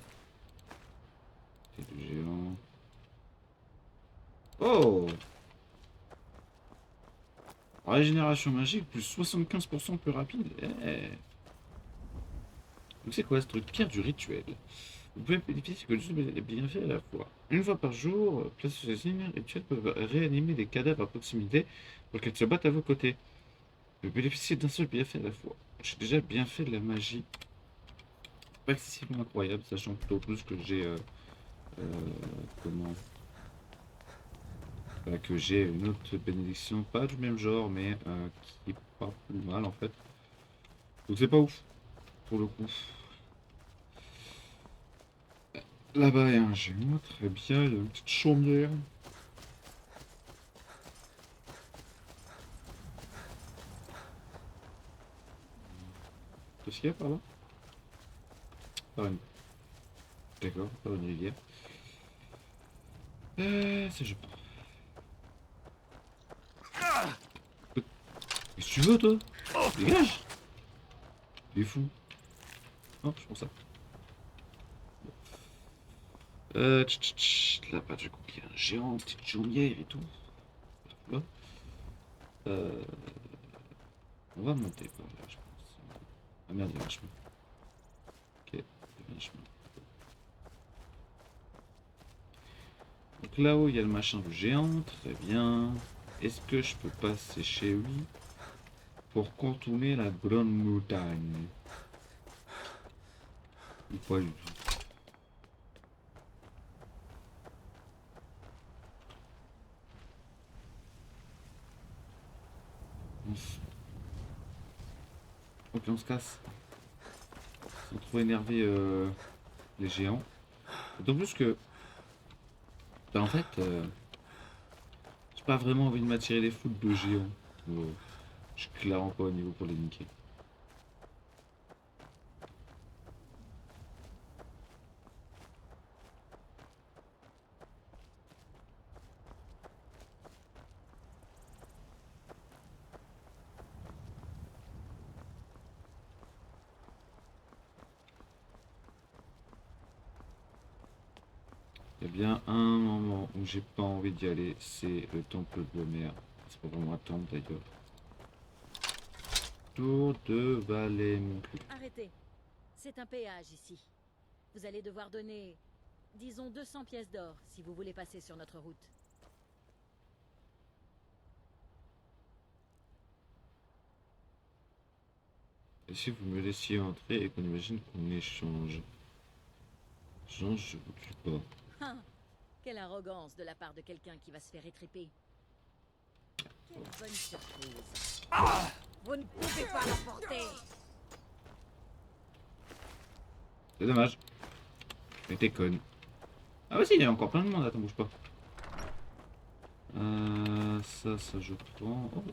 C'est du géant. Oh! Régénération magique plus 75% plus rapide. Eh. Donc c'est quoi ce truc? Pierre du rituel. Vous pouvez bénéficier que les bienfaits à la fois. Une fois par jour, place ces signes rituels peuvent réanimer des cadavres à proximité pour qu'ils se battent à vos côtés. Vous bénéficiez d'un seul bienfait à la fois. J'ai déjà bien fait de la magie. Pas excessivement incroyable, sachant plutôt plus que j'ai comment que j'ai une autre bénédiction, pas du même genre, mais qui est pas plus mal en fait. Donc c'est pas ouf pour le coup. Là-bas il y a un géant, très bien, il y a une petite chaumière. Qu'est-ce qu'il y a par là? Par une... D'accord, par une rivière. C'est je prends. Qu'est-ce que tu veux toi? Dégage! Il est fou. Non, je prends ça. Là-bas, j'ai compris un géant, petite chaumière et tout. Là. On va monter par là, je pense. Ah merde, il y a un chemin. Ok, il y a un chemin. Donc là-haut, il y a le machin du géant, très bien. Est-ce que je peux passer chez lui pour contourner la grande montagne? Ou pas du tout? Ok, on se casse. Sans trop énerver les géants. D'autant plus que... Ben, en fait... j'ai pas vraiment envie de m'attirer les foudres de géants. Je suis clairement pas au niveau pour les niquer. Il y a bien un moment où j'ai pas envie d'y aller, c'est le temple de la mer. C'est pas vraiment un temple d'ailleurs. Tour de Valais mon cul. Arrêtez. C'est un péage ici. Vous allez devoir donner, disons 200 pièces d'or si vous voulez passer sur notre route. Et si vous me laissiez entrer et qu'on imagine qu'on échange? Change, je vous tue pas. Ah, quelle arrogance de la part de quelqu'un qui va se faire étriper. Quelle bonne surprise. Vous ne pouvez pas l'emporter. C'est dommage. Mais t'es conne. Ah vas-y, il y a encore plein de monde, attends, bouge pas. Ça je prends. Oh.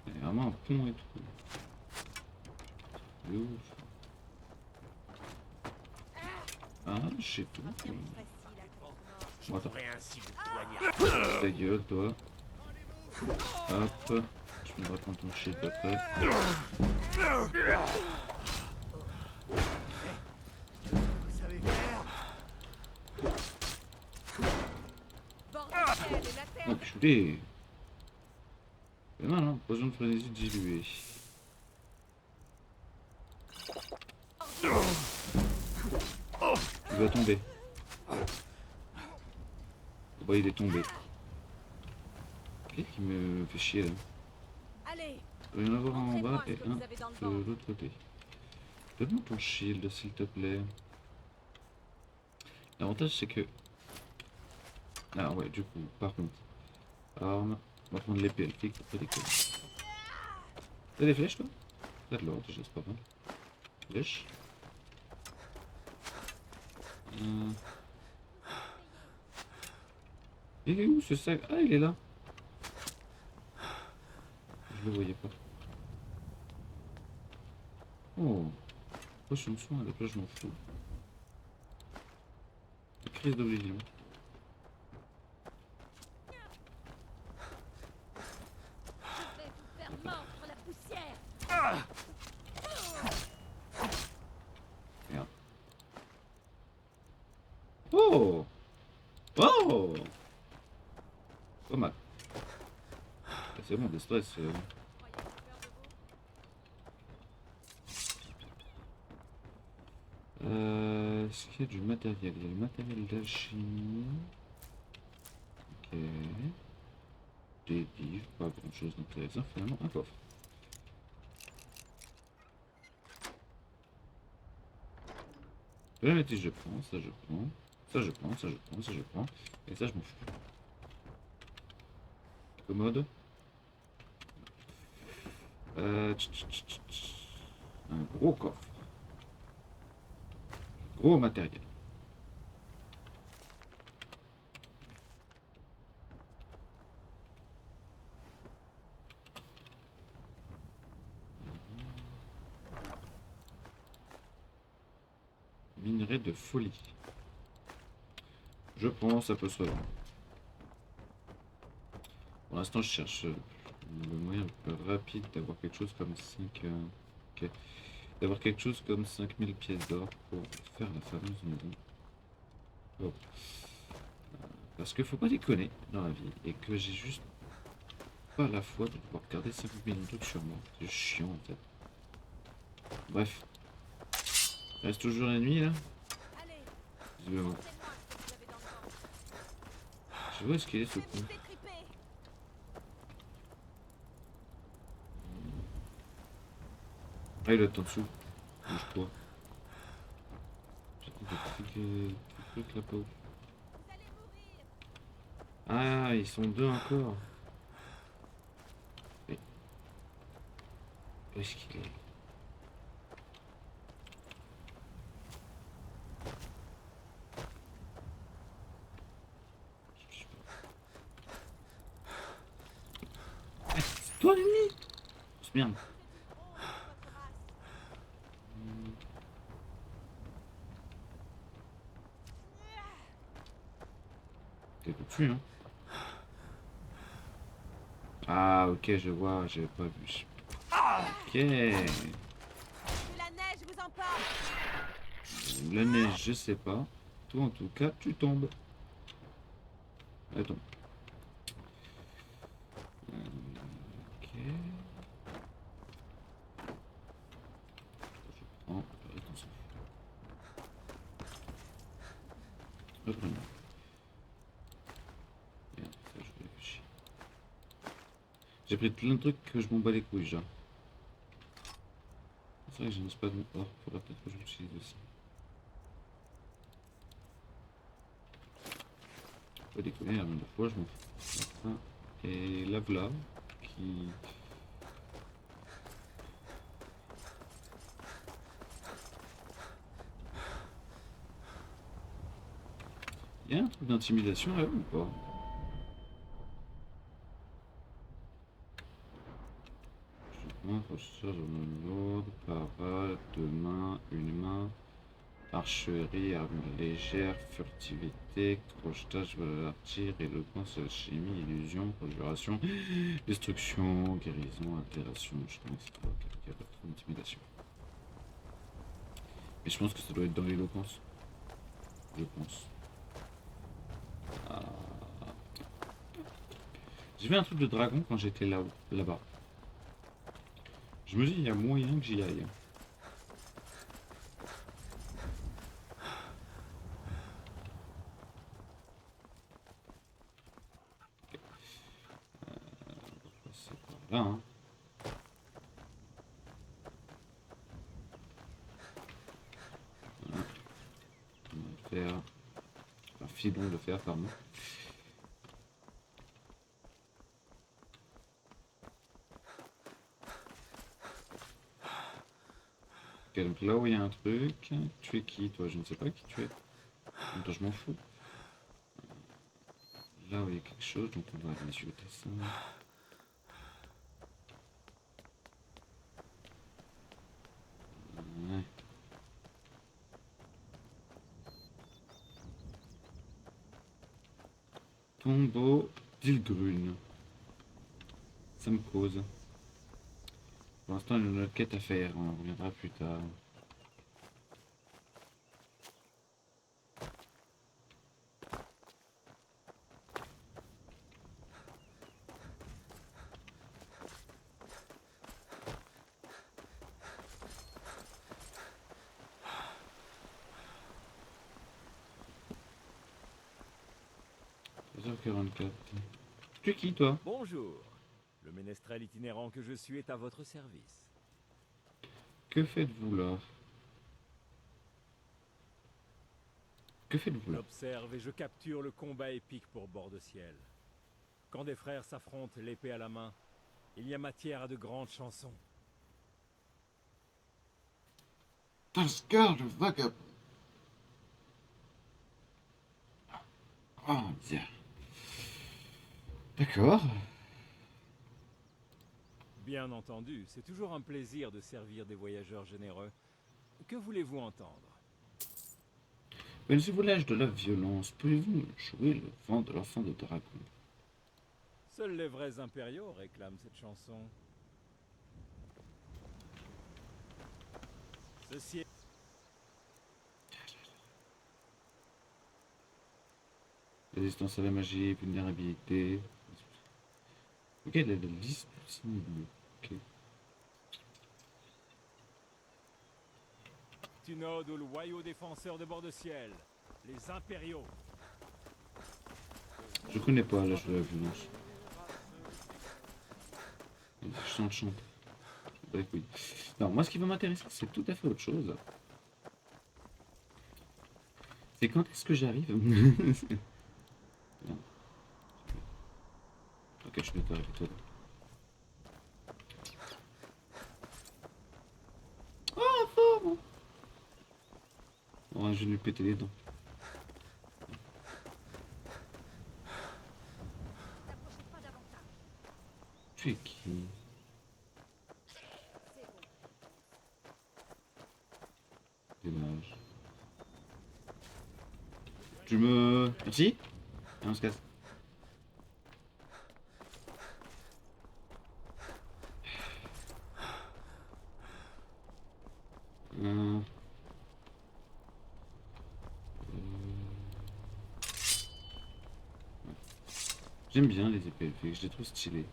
Il y a vraiment un pont et tout. C'est ouf. Ah, j'ai tout. Bon, attends. Ta gueule, toi. Hop. Je me raconte ton shit après. Oh, putain. C'est mal, hein. Poison de frénésie dilué. Il va tomber. Bah, il est tombé. Qu'est-ce qui me fait chier là? Allez, Il doit y en avoir un en montrez-moi bas ce et que un vous avez dans le de ventre. l'autre côté. Donne-moi ton shield s'il te plaît. L'avantage c'est que... Ah ouais, du coup, par contre, arme, on va prendre l'épée, elle fait après des coups. T'as des flèches toi? T'as de l'or déjà, c'est pas mal. Flèche. Il est où ce sac? Ah, il est là. Je le voyais pas. Oh. Potion de soin à la place, je m'en fous. Crise d'oblivion. Je vais vous faire mordre la poussière. Merde. Oh! Oh! Pas mal. C'est bon, des stress. Est-ce qu'il y a du matériel? Il y a du matériel d'alchimie. Ok. Des livres, pas grand chose d'intéressant. Finalement, un coffre. De la métis, je prends, ça je prends. Ça je prends, ça je prends, ça je prends. Et ça je m'en fous. Commode. Un gros coffre. Gros matériel. Minerai de folie. Je prends, ça peut se revendre. Pour l'instant, je cherche le moyen le plus rapide d'avoir quelque chose comme 5... ok. D'avoir quelque chose comme 5000 pièces d'or pour faire la fameuse maison. Oh. Parce qu'il faut pas déconner dans la vie et que j'ai juste pas la foi de pouvoir garder 50 000 trucs sur moi. C'est chiant en fait. Bref. Il reste toujours la nuit là. Visiblement. Je vois ce qu'il est ce con. Ah il est en dessous. Bouge-toi. J'ai des trucs là-bas. Ah ils sont deux encore. Mais... où est-ce qu'il est? C'est toi l'ennemi? C'est merde. T'es dessus hein. Ah ok je vois, j'avais pas vu. Ok. Que la neige vous emporte. La neige je sais pas. Toi en tout cas tu tombes. Attends. Ok. Je prends. Attention. Hop là. Merde, ça je vais chier. J'ai pris plein de trucs que je m'en bats les couilles déjà. C'est vrai que j'ai un espadon or, faudra peut-être que je l'utilise aussi. Pas déconner, la même fois je m'en fous. Ça. Et la vla qui... Il y a un truc d'intimidation là ou pas? Recherche de lourde, parade, deux mains, une main, archerie, arme légère, furtivité, crochetage, valeur tir, éloquence, alchimie, illusion, conjuration, destruction, guérison, altération, je pense qu'il y a pas trop d'intimidation. Mais je pense que ça doit être dans l'éloquence. Je pense. Ah. J'ai vu un truc de dragon quand j'étais là-bas. Je me dis, il y a moyen que j'y aille. Là, hein. Voilà. On va le faire. Enfin, filons le faire, pardon. Ok, donc là où il y a un truc, tu es qui toi? Je ne sais pas qui tu es. Attends, je m'en fous. Là où il y a quelque chose, donc on va aller jeter ça. Ouais. Tombeau d'Ilgrune. Ça me cause. Pour l'instant, il y a une autre quête à faire, on en reviendra plus tard. h 44. Tu es qui toi? Bonjour. Le ménestrel itinérant que je suis est à votre service. Que faites-vous là? Que faites-vous là? J'observe et je capture le combat épique pour Bord de Ciel. Quand des frères s'affrontent l'épée à la main, il y a matière à de grandes chansons. Tascar, le vagabond. Oh, bien. D'accord. Bien entendu, c'est toujours un plaisir de servir des voyageurs généreux. Que voulez-vous entendre? Mais si vous l'âge de la violence, pouvez-vous me jouer le vent de l'enfant de dragon? Seuls les vrais impériaux réclament cette chanson. Ceci est... Résistance à la magie, vulnérabilité. Ok, la liste possible. Ok. Une ode aux loyaux défenseurs de Bord de Ciel, les impériaux. Je connais pas l'âge de la violence. Chante. Bref, oui. Non, moi ce qui va m'intéresser, c'est tout à fait autre chose. C'est quand est-ce que j'arrive? Non. Ok, je suis d'accord avec toi. Ah, fort! Oh, je vais lui péter les dents. Tu es qui? Dommage. Tu me... Merci? Et on se casse. Euh... J'aime bien les épées elfiques, je les trouve stylées.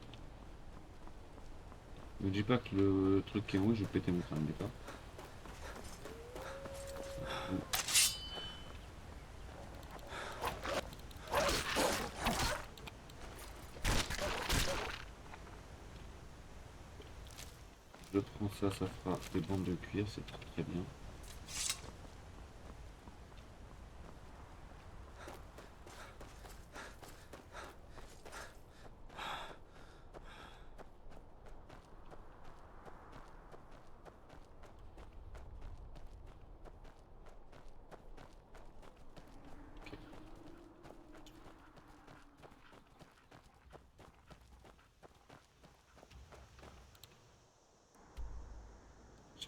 Ne dis pas que le truc qui est en haut, je vais péter mon crâne, d'accord? Je prends ça, ça fera des bandes de cuir, c'est très très bien.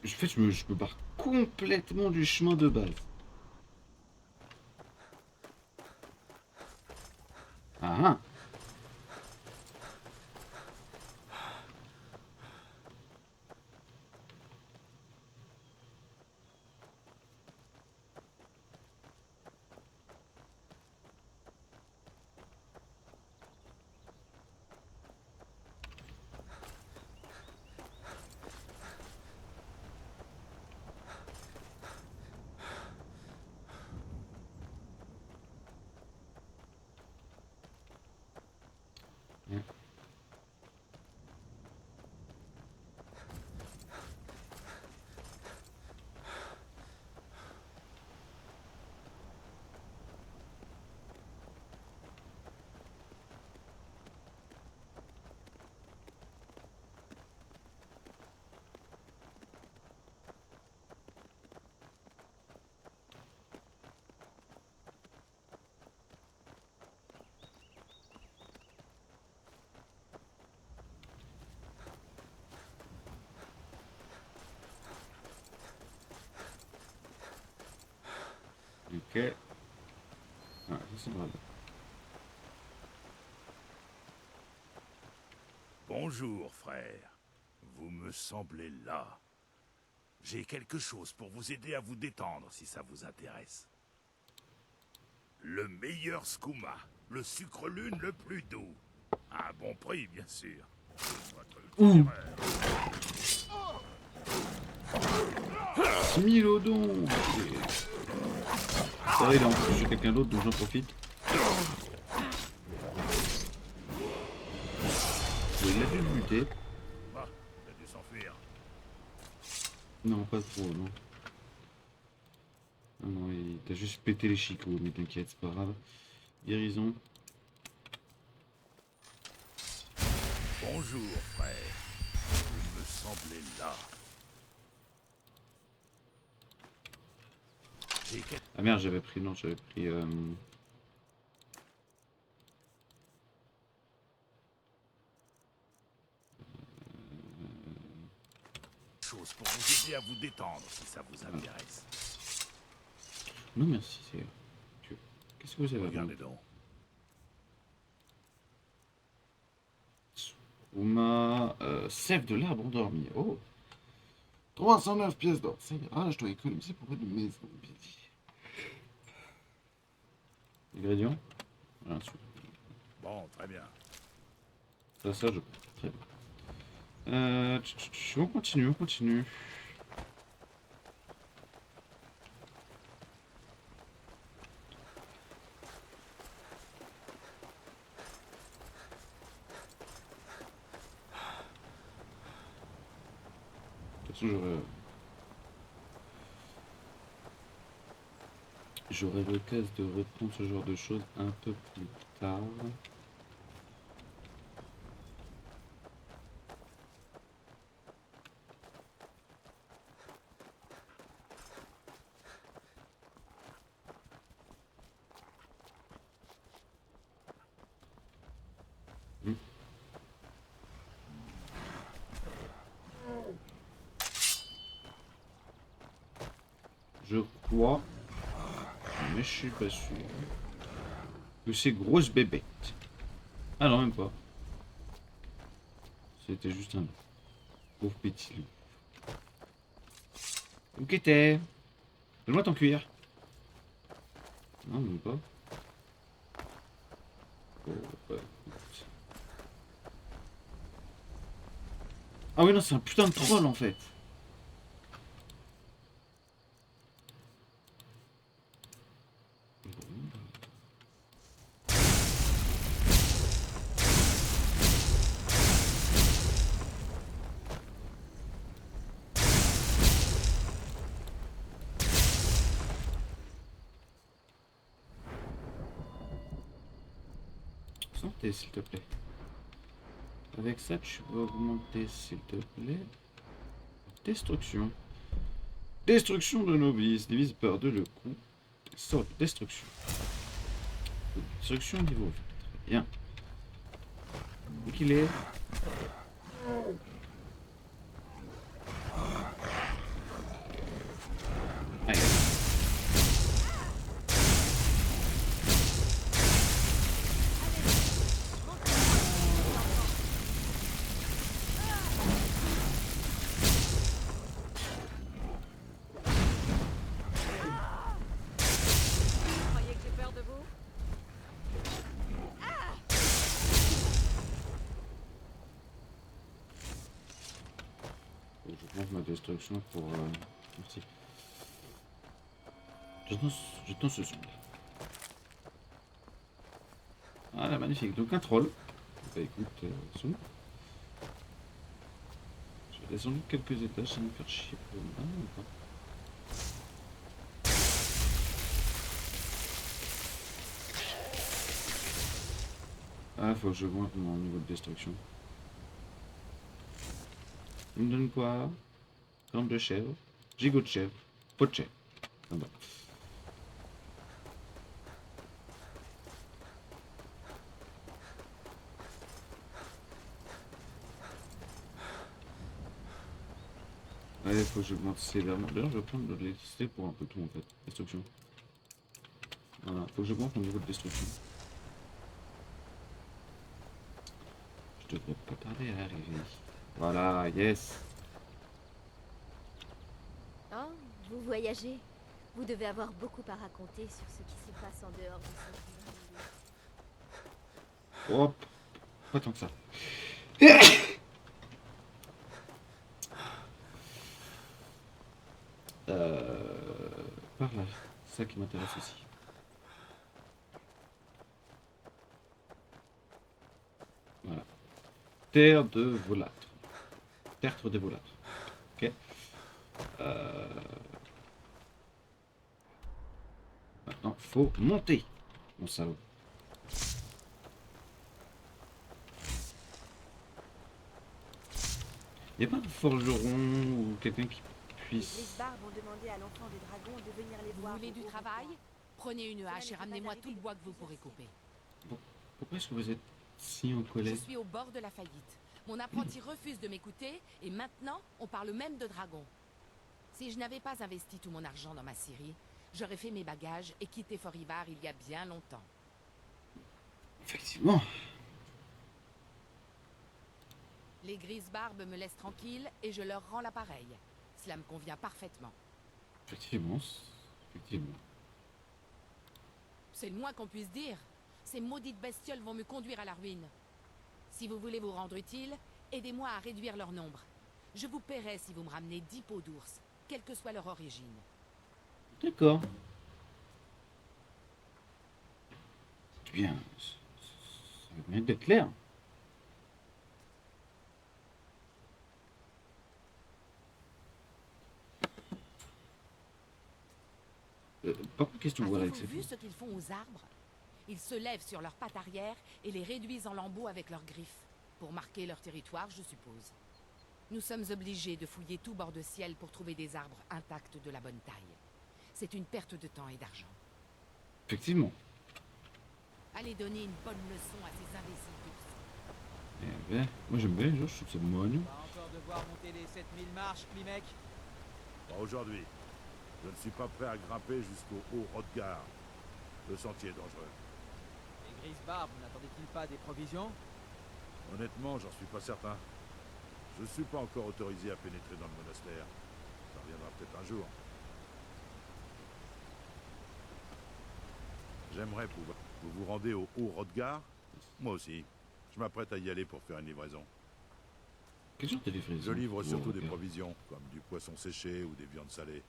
En fait, je me barre complètement du chemin de base. Ah ah. Ok. Ah, ça c'est grave. Bonjour, frère. Vous me semblez là. J'ai quelque chose pour vous aider à vous détendre, si ça vous intéresse. Le meilleur skouma. Le sucre lune le plus doux. À un bon prix, bien sûr. Votre ultime erreur. 6000 odons. Ça va, il a en plus de quelqu'un d'autre, donc j'en profite. Il a dû le buter. Ah, il a dû s'enfuir. Non, pas trop, non. Ah non, il t'a juste pété les chicots, mais t'inquiète, c'est pas grave. Guérison. Bonjour, frère. Vous me semblez là. Ah merde, j'avais pris... Non, j'avais pris... Chose pour vous aider à vous détendre, si ça vous intéresse. Non, merci, c'est... Qu'est-ce que vous avez? Regardez donc. Uma... sève de l'arbre endormi. Oh, 309 pièces d'or. Ça ira, je dois économiser pour une maison. Bien dit. Ingrédients. Voilà, Bon, très bien. ça, je... Très bien. On continue, on continue. De toute façon, j'aurai l'occasion de reprendre ce genre de choses un peu plus tard. Je crois, mais je suis pas sûr, que c'est grosse bébête. Ah non, même pas. C'était juste un pauvre petit loup. Où qu'était? Donne-moi ton cuir. Non, même pas. Oh, bah, écoute. Ah oui, non, c'est un putain de troll en fait. Santé, s'il te plaît. Avec ça, tu vas augmenter, s'il te plaît. Destruction. Destruction de novice. Divise par 2 le coût. Sort destruction. Destruction niveau 20. Très bien. Où qu'il est? Allez. Je prends ma destruction pour... Merci. J'attends ce son. Ah, magnifique. Donc un troll. Bah écoute, son. Je vais descendre quelques étages sans me faire chier pour le moment ou pas. Ah, faut que j'augmente mon niveau de destruction. Il me donne quoi? Corne de chèvre, gigot de chèvre, pot de chèvre. Ah bah. Allez, faut que j'augmente ces larmes. D'ailleurs, je vais prendre de l'électricité pour un peu tout en fait. Destruction. Voilà, faut que j'augmente mon niveau de destruction. Je devrais pas tarder à arriver. Voilà, yes. Oh, vous voyagez. Vous devez avoir beaucoup à raconter sur ce qui se passe en dehors de cette ville. Hop, pas tant que ça. Par là, c'est ça qui m'intéresse aussi. Voilà. Terre de volâtre. Tertre de volâtre. Ok. Maintenant, faut monter, mon salaud. Il n'y a pas un forgeron ou quelqu'un qui Les puisse... Grisbarbes ont demandé à l'enfant des dragons de venir les Vous voir. voulez au du Haut travail? Roquois. Prenez une hache et n'est pas ramenez-moi arrivé tout le bois que depuis vous pourrez plusieurs couper. Pourquoi est-ce que vous êtes si en Je colère? suis au bord de la faillite. Mon apprenti refuse de m'écouter et maintenant, on parle même de dragons. Si je n'avais pas investi tout mon argent dans ma scierie, j'aurais fait mes bagages et quitté Forivar il y a bien longtemps. Effectivement. Les Grisbarbes me laissent tranquille et je leur rends l'appareil. Cela me convient parfaitement. Effectivement. Effectivement. C'est le moins qu'on puisse dire. Ces maudites bestioles vont me conduire à la ruine. Si vous voulez vous rendre utile, aidez-moi à réduire leur nombre. Je vous paierai si vous me ramenez 10 peaux d'ours, quelle que soit leur origine. D'accord. Bien. Ça va bien d'être clair. Pas de question, voilà. Avez-vous vu ce qu'ils font aux arbres? Ils se lèvent sur leurs pattes arrière et les réduisent en lambeaux avec leurs griffes. Pour marquer leur territoire, je suppose. Nous sommes obligés de fouiller tout bord de ciel pour trouver des arbres intacts de la bonne taille. C'est une perte de temps et d'argent. Effectivement. Allez donner une bonne leçon à ces imbéciles d'ours. Eh ben, moi j'aime bien les gens, je trouve que c'est moignon. Pas encore devoir monter les 7000 marches, Klimek? Pas aujourd'hui. Je ne suis pas prêt à grimper jusqu'au haut Rodgar. Le sentier est dangereux. Les Grisbarbes n'attendaient-ils pas des provisions? Honnêtement, j'en suis pas certain. Je ne suis pas encore autorisé à pénétrer dans le monastère. Ça reviendra peut-être un jour. J'aimerais pouvoir... Vous vous rendez au haut Rodgar? Moi aussi. Je m'apprête à y aller pour faire une livraison. Quel genre de livraison? Je livre surtout des Rodgar. provisions, comme du poisson séché ou des viandes salées.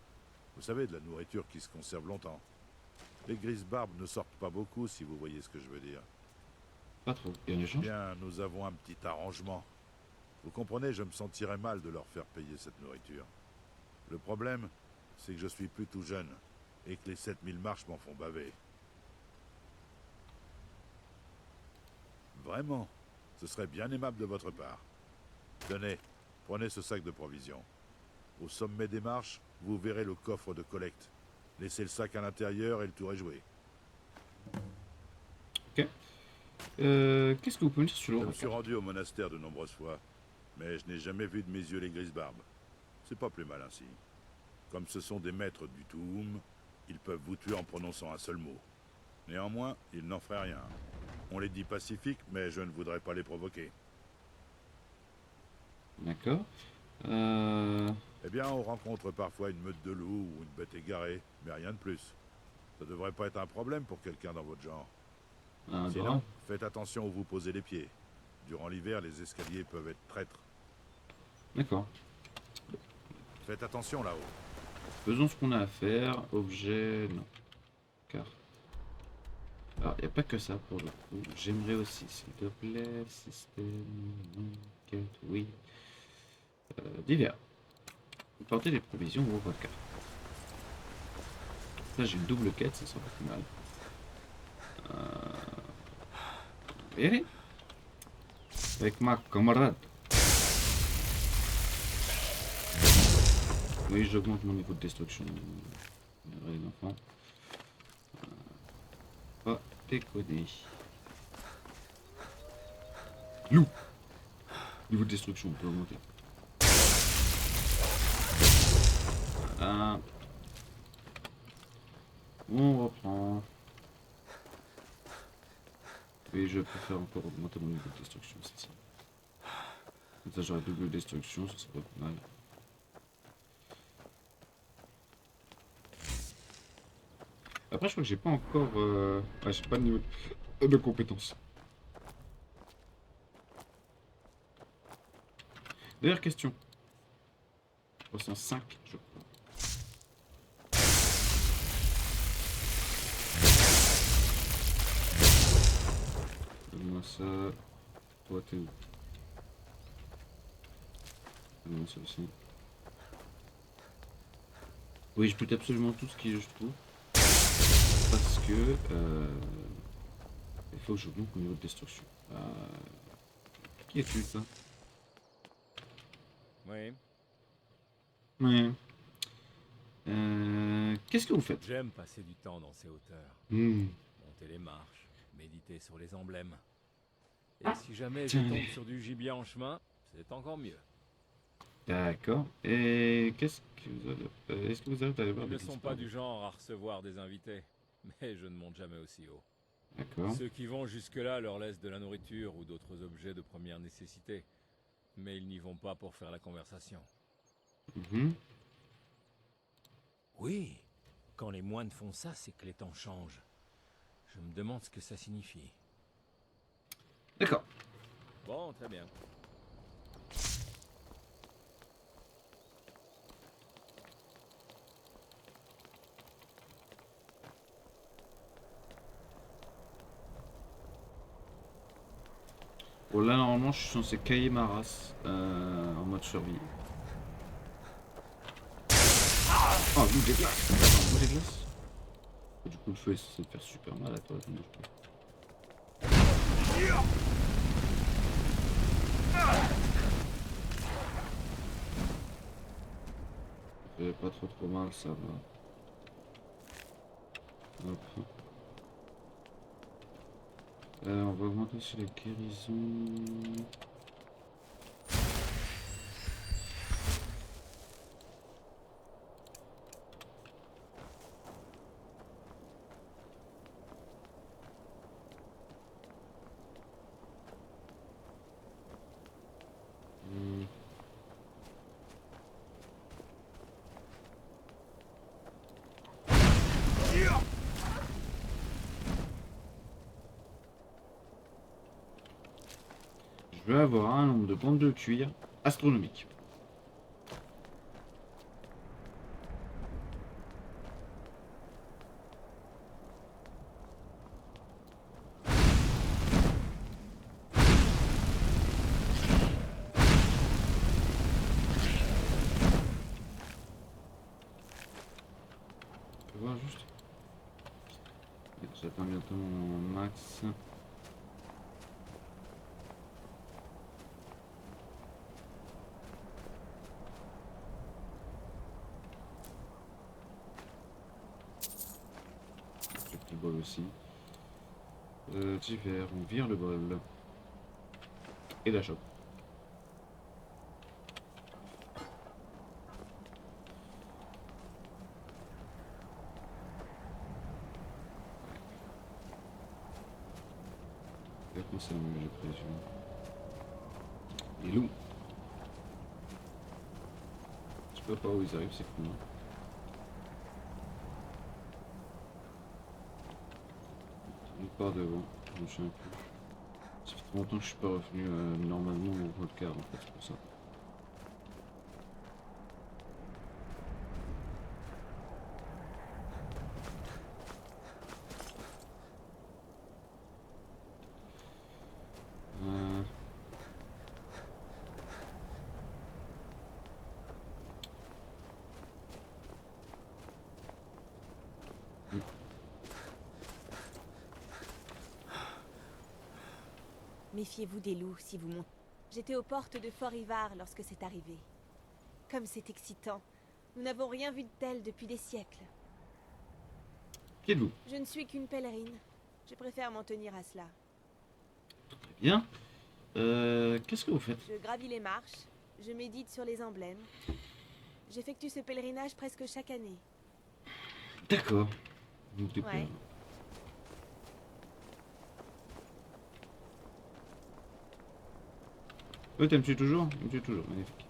Vous savez, de la nourriture qui se conserve longtemps. Les Grisbarbes ne sortent pas beaucoup, si vous voyez ce que je veux dire. Pas trop. Il y a un échange? Bien, nous avons un petit arrangement. Vous comprenez, je me sentirais mal de leur faire payer cette nourriture. Le problème, c'est que je suis plus tout jeune, et que les 7000 marches m'en font baver. Vraiment, ce serait bien aimable de votre part. Tenez, prenez ce sac de provisions. Au sommet des marches, vous verrez le coffre de collecte. Laissez le sac à l'intérieur et le tour est joué. Ok. Qu'est-ce que vous pouvez me dire sur Je le me suis rendu au monastère de nombreuses fois, mais je n'ai jamais vu de mes yeux les Grisbarbes. C'est pas plus mal ainsi. Comme ce sont des maîtres du Touhoum, ils peuvent vous tuer en prononçant un seul mot. Néanmoins, ils n'en feraient rien. On les dit pacifiques, mais je ne voudrais pas les provoquer. D'accord. Eh bien, on rencontre parfois une meute de loups ou une bête égarée, mais rien de plus. Ça devrait pas être un problème pour quelqu'un dans votre genre. Un Sinon, drap. faites attention où vous posez les pieds. Durant l'hiver, les escaliers peuvent être traîtres. D'accord. Faites attention là-haut. Faisons ce qu'on a à faire. Objet, non. Car. Alors, il n'y a pas que ça pour le coup. J'aimerais aussi, s'il te plaît, système, quête, oui. Divers. Porter des provisions au Rodgar. Là, j'ai une double quête, ça sera pas plus mal. On va y aller. Avec ma camarade. Oui, j'augmente mon niveau de destruction. Les enfants. Pas déconner. Loup. Niveau de destruction, on peut augmenter. Voilà. On reprend. Oui, je préfère encore augmenter mon niveau de destruction, c'est ça. Comme ça, j'aurai double destruction, ça serait pas mal. Après, je crois que j'ai pas encore... Ah, j'ai pas de niveau de compétence. D'ailleurs, question. 305, je crois. Donne-moi ça. Toi, t'es où? Donne-moi ça aussi. Oui, je bute absolument tout ce qui je trouve. Parce que... il faut que j'augmente mon niveau de destruction. Qui es-tu, toi? Oui. Ouais. Qu'est-ce que vous faites? J'aime passer du temps dans ces hauteurs. Monter les marches, méditer sur les emblèmes. Et si jamais je tombe sur du gibier en chemin, c'est encore mieux. D'accord. Et qu'est-ce que vous avez... Est-ce que vous avez allé voir Ils des ne sont pas du genre à recevoir des invités, mais je ne monte jamais aussi haut. D'accord. Ceux qui vont jusque-là leur laissent de la nourriture ou d'autres objets de première nécessité, mais ils n'y vont pas pour faire la conversation. Oui, quand les moines font ça, c'est que les temps changent. Je me demande ce que ça signifie. D'accord. Bon, très bien. Bon, là, normalement, je suis censé cailler ma race en mode survie. Oh, boule des glaces. Attends, boule des glaces. Du coup, le feu est censé te faire super mal à toi. Ça fait pas trop mal, ça va. Hop. On va augmenter aussi la guérison. Je vais avoir un nombre de bandes de cuir astronomique. Je vais voir juste. J'atteins bientôt mon max. Le bol aussi. D'hiver, on vire le bol. Et la chope. Comment ça me j'ai prévu. Les loups. Je sais pas où ils arrivent, c'est cool. Une part devant, je me souviens plus. Ça fait trop longtemps que je suis pas revenu normalement au Rodgar en fait, c'est pour ça. Méfiez-vous des loups si vous montez. J'étais aux portes de Fort Ivar lorsque c'est arrivé. Comme c'est excitant. Nous n'avons rien vu de tel depuis des siècles. Qui êtes-vous? Je ne suis qu'une pèlerine. Je préfère m'en tenir à cela. Très bien. Qu'est-ce que vous faites? Je gravis les marches. Je médite sur les emblèmes. J'effectue ce pèlerinage presque chaque année. D'accord. Ouais. Oui, tu me tues toujours? Il me tue toujours, magnifique.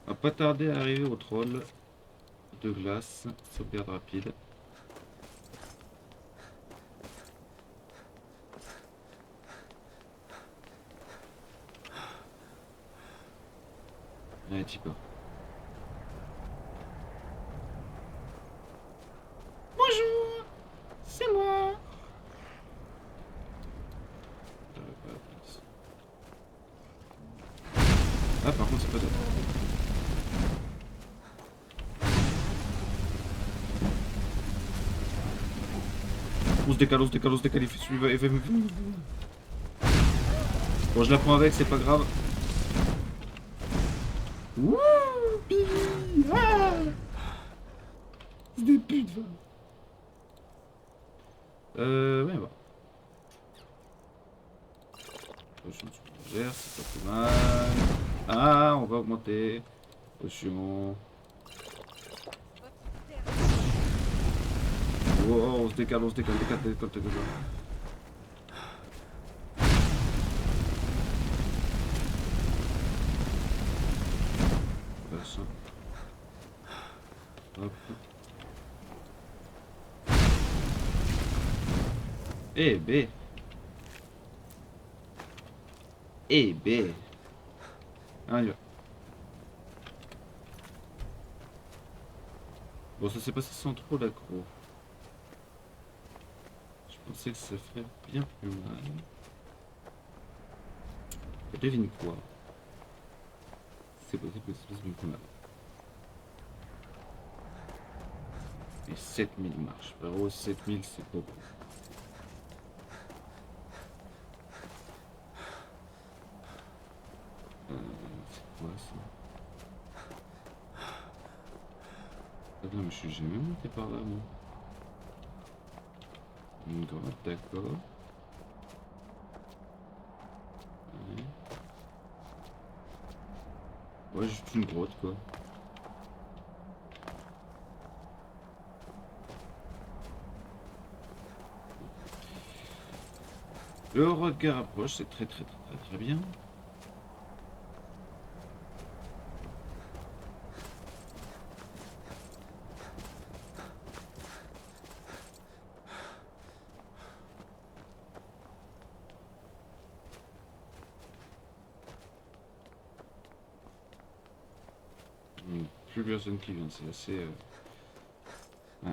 On va pas tarder à arriver au troll de glace. Sauvegarde rapide. Allez, t'y pas. Bonjour, c'est moi. Ah, par contre, c'est pas top. On se décale, il fait celui-là. Bon, je la prends avec, c'est pas grave. Wouh, Billy, ah, c'est des putes, va. Ouais, bah. Potion supplémentaire, c'est pas plus mal. Ah, on va augmenter. Potion. Oh, on se décale. Ça. Hop. Eh B. Eh B. Ah, il va. Bon, ça s'est passé sans trop d'accro. Je pensais que ça ferait bien plus mal. Je devine quoi? C'est possible que ça fasse bien plus mal. Et 7000 marches, frérot, 7000 c'est pas bon. C'est quoi ça? Ah non, mais je suis jamais monté par là, moi. Une grotte, d'accord. Ouais, juste une grotte, quoi. Le regard approche, c'est très bien. Plus personne qui vient, c'est assez... Ouais.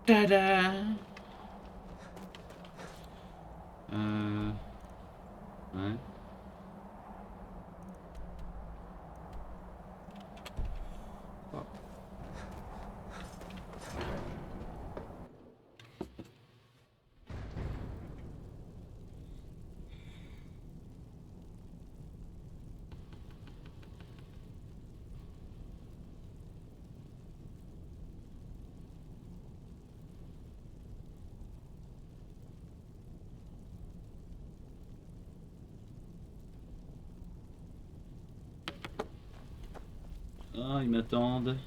Tada! Ouais. Oh. Ah, ils m'attendent.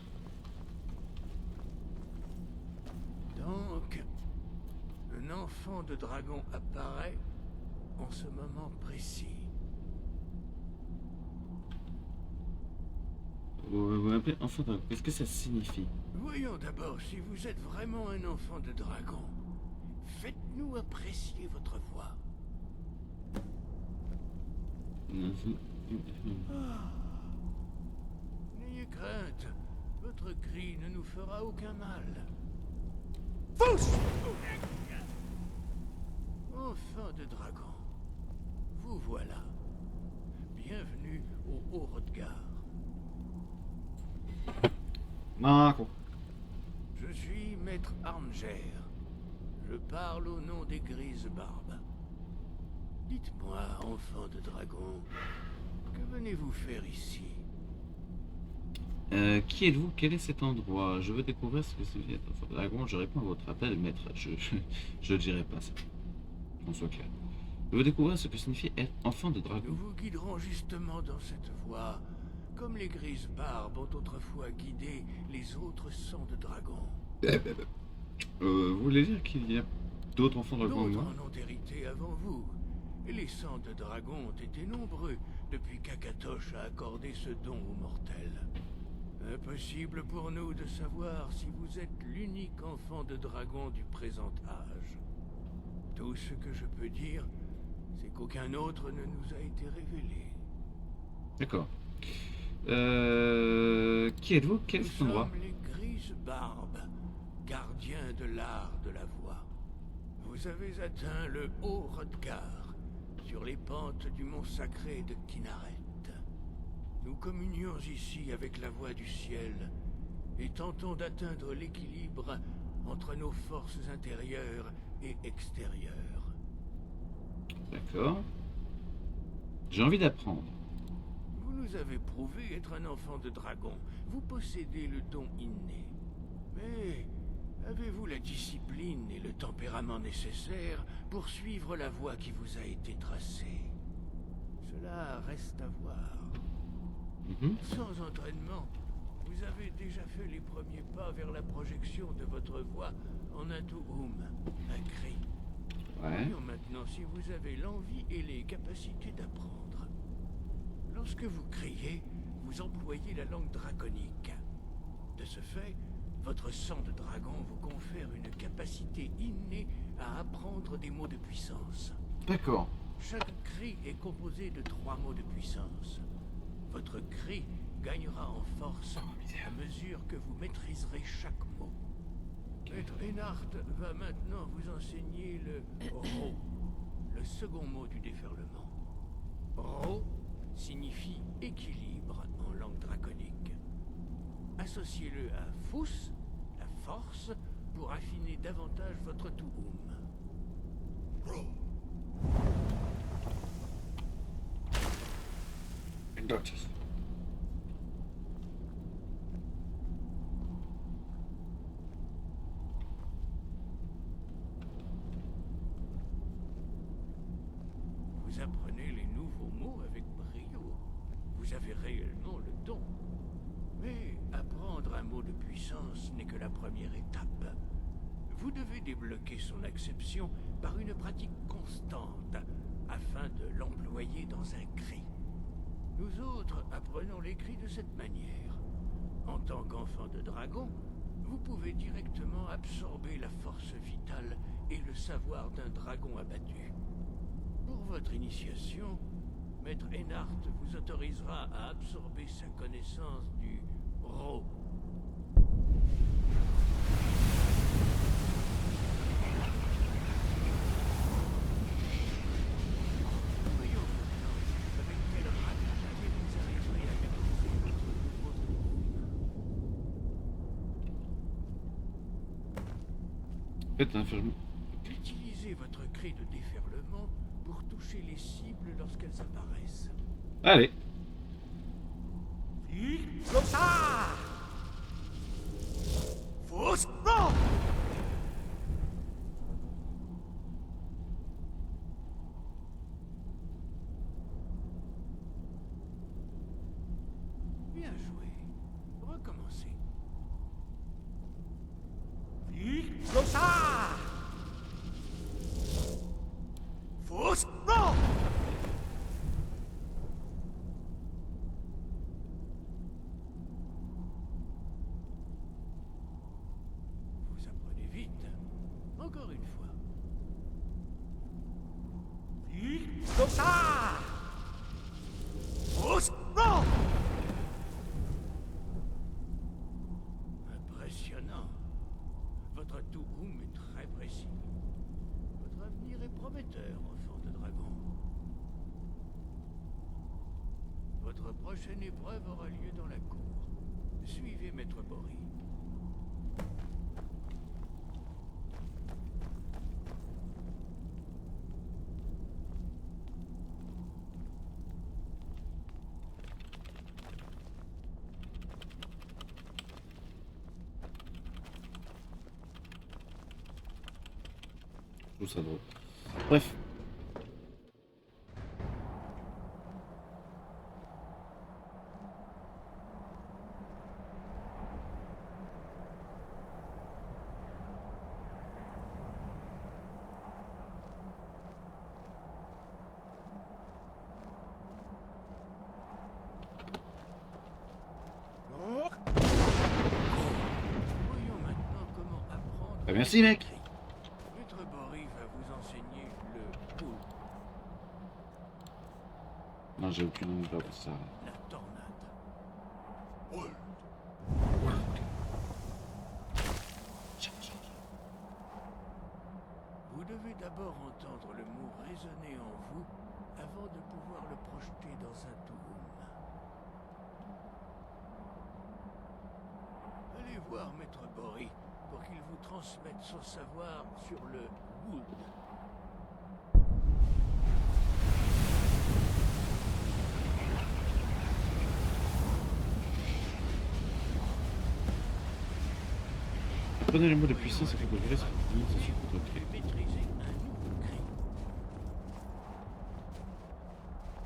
Donc, un enfant de dragon apparaît en ce moment précis. Vous m'appelez enfant de dragon. Qu'est-ce que ça signifie? Voyons d'abord si vous êtes vraiment un enfant de dragon. Faites-nous apprécier votre voix. N'ayez crainte, votre cri ne nous fera aucun mal. Enfant de dragon, vous voilà. Bienvenue au Haut-Rodgar. Marco. Je suis Maître Armger. Je parle au nom des Grises Barbes. Dites-moi, enfant de dragon, que venez-vous faire ici? Qui êtes-vous? Quel est cet endroit? Je veux découvrir ce que c'est être enfant de dragon. Je réponds à votre appel, maître. Je ne dirai pas ça. Qu'on soit clair. Je veux découvrir ce que signifie être enfant de dragon. Nous vous guiderons justement dans cette voie, comme les Grises Barbes ont autrefois guidé les autres sangs de dragon. Vous voulez dire qu'il y a d'autres enfants de dragon que moi? D'autres en ont hérité avant vous. Et les sangs de dragon ont été nombreux depuis qu'Akatosh a accordé ce don aux mortels. Impossible pour nous de savoir si vous êtes l'unique enfant de dragon du présent âge. Tout ce que je peux dire, c'est qu'aucun autre ne nous a été révélé. D'accord. Qui êtes-vous? Quel est cet endroit? Nous sommes les Grises Barbes, gardiens de l'art de la voix. Vous avez atteint le Haut-Rodgar, sur les pentes du mont sacré de Kinaret. Nous communions ici avec la voix du ciel et tentons d'atteindre l'équilibre entre nos forces intérieures et extérieures. D'accord. J'ai envie d'apprendre. Vous nous avez prouvé être un enfant de dragon. Vous possédez le don inné. Mais avez-vous la discipline et le tempérament nécessaires pour suivre la voie qui vous a été tracée? Cela reste à voir. Sans entraînement, vous avez déjà fait les premiers pas vers la projection de votre voix en un Tu'um, un cri. Voyons maintenant si vous avez l'envie et les capacités d'apprendre. Lorsque vous criez, vous employez la langue draconique. De ce fait, votre sang de dragon vous confère une capacité innée à apprendre des mots de puissance. D'accord. Chaque cri est composé de 3 mots de puissance. Votre cri gagnera en force à mesure que vous maîtriserez chaque mot. Maître Einhart va maintenant vous enseigner le Ro, le second mot du déferlement. Ro signifie équilibre en langue draconique. Associez-le à Fous, la force, pour affiner davantage votre Tu'um. Doctors. Vous apprenez les nouveaux mots avec brio. Vous avez réellement le don. Mais apprendre un mot de puissance n'est que la première étape. Vous devez débloquer son acception par une pratique constante afin de l'employer dans un cri. Nous autres apprenons les cris de cette manière. En tant qu'enfant de dragon, vous pouvez directement absorber la force vitale et le savoir d'un dragon abattu. Pour votre initiation, Maître Einhart vous autorisera à absorber sa connaissance du Ro. Voyons maintenant avec quelle rapidité vous arriverez à maîtriser votre nouveau Tu'um. Faites un film. Utilisez votre cri de déferlement pour toucher les cibles lorsqu'elles apparaissent. Allez. Bien joué. Recommencez. Vous apprenez vite. Encore une fois. Impressionnant. Votre Tu'um Touhoum est très précis. Votre avenir est prometteur, enfant de dragon. Votre prochaine épreuve aura lieu dans la cour. Suivez Maître Bory. Je trouve ça drôle. Bref. Voyons maintenant comment apprendre. Bah, merci mec. Maître Bory va vous enseigner le poule, Non, j'ai aucune envie de ça. la tornade. Vous devez d'abord entendre le mot résonner en vous avant de pouvoir le projeter dans un touhoum. Allez voir Maître Bory pour qu'il vous transmette son savoir sur le wood. Prenez les mots de puissance et que vous verrez ce que vous dites sur votre clé. Maîtriser un nouveau cri.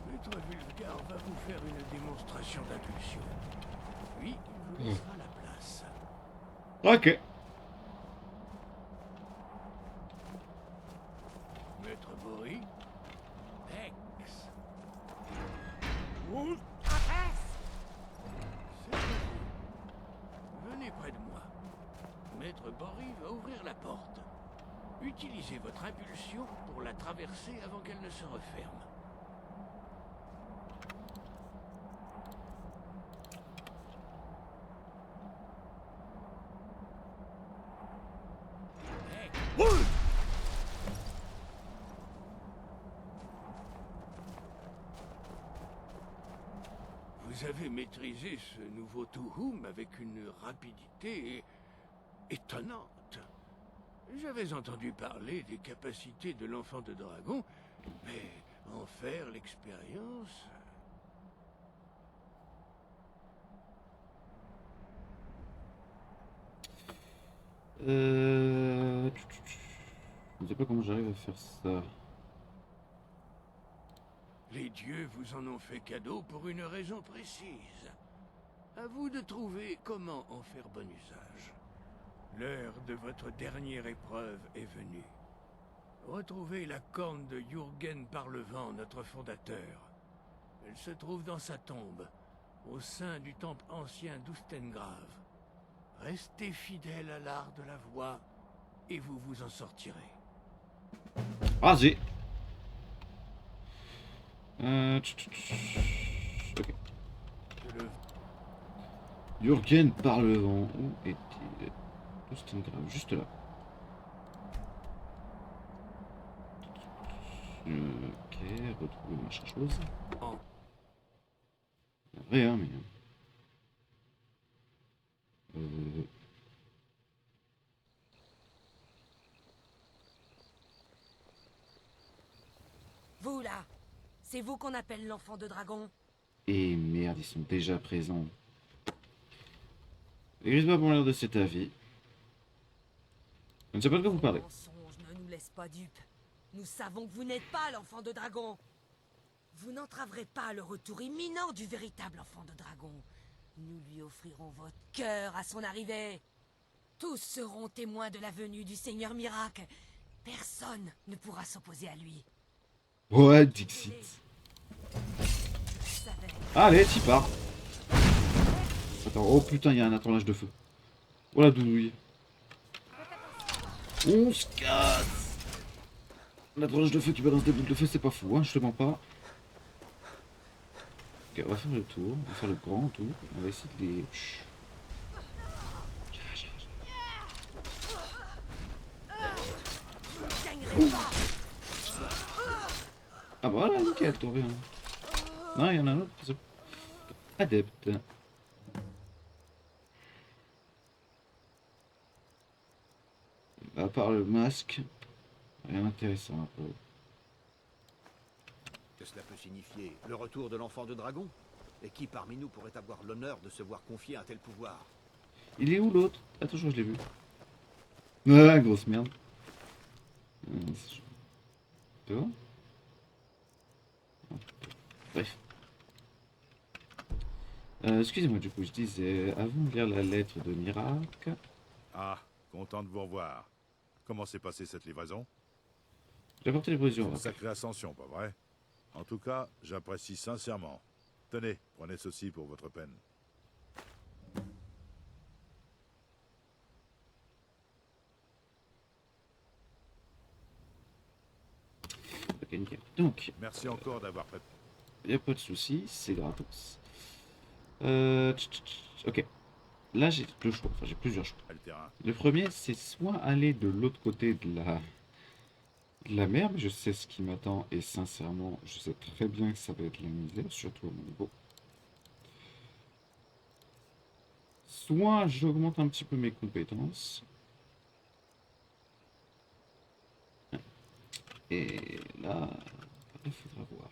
Maître Vulgar va vous faire une démonstration d'impulsion. Puis, il vous laissera la place. Ok. Maître Bory. Ex. C'est à vous. Venez près de moi. Maître Bory va ouvrir la porte. Utilisez votre impulsion pour la traverser avant qu'elle ne se referme. Vous avez maîtrisé ce nouveau touhoum avec une rapidité étonnante. J'avais entendu parler des capacités de l'enfant de dragon, mais en faire l'expérience... Je ne sais pas comment j'arrive à faire ça. Les dieux vous en ont fait cadeau pour une raison précise. À vous de trouver comment en faire bon usage. L'heure de votre dernière épreuve est venue. Retrouvez la corne de Jürgen Parlevent, notre fondateur. Elle se trouve dans sa tombe, au sein du temple ancien d'Ustengrave. Restez fidèle à l'art de la voix, et vous vous en sortirez. Vas-y. Ok. Jürgen Parlevent. Où est-il? C'est une grave, juste là. Ok, retrouver machin chose. Rien, mais. Vous là, c'est vous qu'on appelle l'enfant de dragon? Et merde, ils sont déjà présents. Les Grisbards ont l'air de cet avis. Je ne sais pas de quoi vous parlez. Mensonge, ne nous laisse pas dupes. Nous savons que vous n'êtes pas l'enfant de dragon. Vous n'entraverez pas le retour imminent du véritable enfant de dragon. Nous lui offrirons votre cœur à son arrivée. Tous seront témoins de la venue du Seigneur Miracle. Personne ne pourra s'opposer à lui. Ouais, Dixit. Allez, t'y pars. Attends, oh putain, il y a un attelage de feu. Oh la douille. On se casse. L'attelage de feu qui balance des boules de feu, c'est pas fou, hein, je te mens pas. Ok, on va faire le tour, on va faire le grand tour. On va essayer de les... Ah bah voilà, nickel, tout bien. Non, il y en a un autre. Adepte. À part le masque, rien d'intéressant un peu. Que cela peut signifier? Le retour de l'enfant de dragon? Et qui parmi nous pourrait avoir l'honneur de se voir confier un tel pouvoir? Il est où l'autre? Attends, je crois que je l'ai vu. Ah, grosse merde. Tu vois? Bref. Excusez-moi, du coup, je disais, avant de lire la lettre de Miracle... Ah, content de vous revoir. Comment s'est passée cette livraison? J'ai apporté les provisions. Sacrée ascension, pas vrai? En tout cas, j'apprécie sincèrement. Tenez, prenez ceci pour votre peine. Ok, nickel. Donc... Merci encore d'avoir fait... Il n'y a pas de souci, c'est gratos. Ok. Là, j'ai deux choix. Enfin, j'ai plusieurs choix. Le premier, c'est soit aller de l'autre côté de la mer, mais je sais ce qui m'attend et sincèrement, je sais très bien que ça va être la misère, surtout à mon niveau. Soit j'augmente un petit peu mes compétences. Et là, il faudra voir.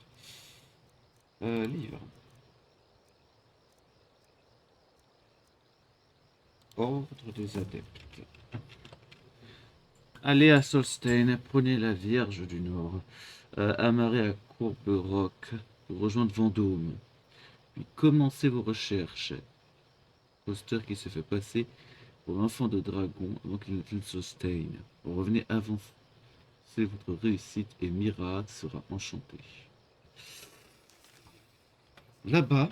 Livre. Ordre des adeptes. Allez à Solstein, prenez la Vierge du Nord, amarrez à Courberock pour rejoindre Vendôme. Puis commencez vos recherches. Poster qui se fait passer pour l'enfant de dragon avant qu'il n'atteigne Solstein. Revenez avancer votre réussite et Mira sera enchantée. Là-bas,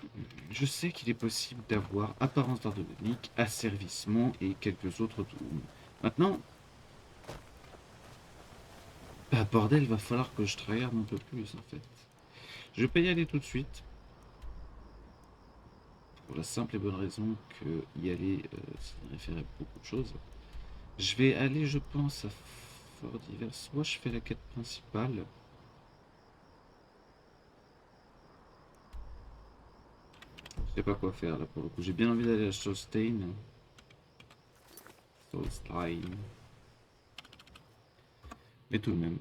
je sais qu'il est possible d'avoir apparence d'ordonique, asservissement et quelques autres tours. Maintenant, bah bordel, va falloir que je travaille un peu plus en fait. Je vais pas y aller tout de suite. Pour la simple et bonne raison que y aller, ça réfère à beaucoup de choses. Je vais aller, je pense, à Fort d'Hiver. Soit je fais la quête principale. Je sais pas quoi faire là pour le coup. J'ai bien envie d'aller à Solstein. Mais tout de même.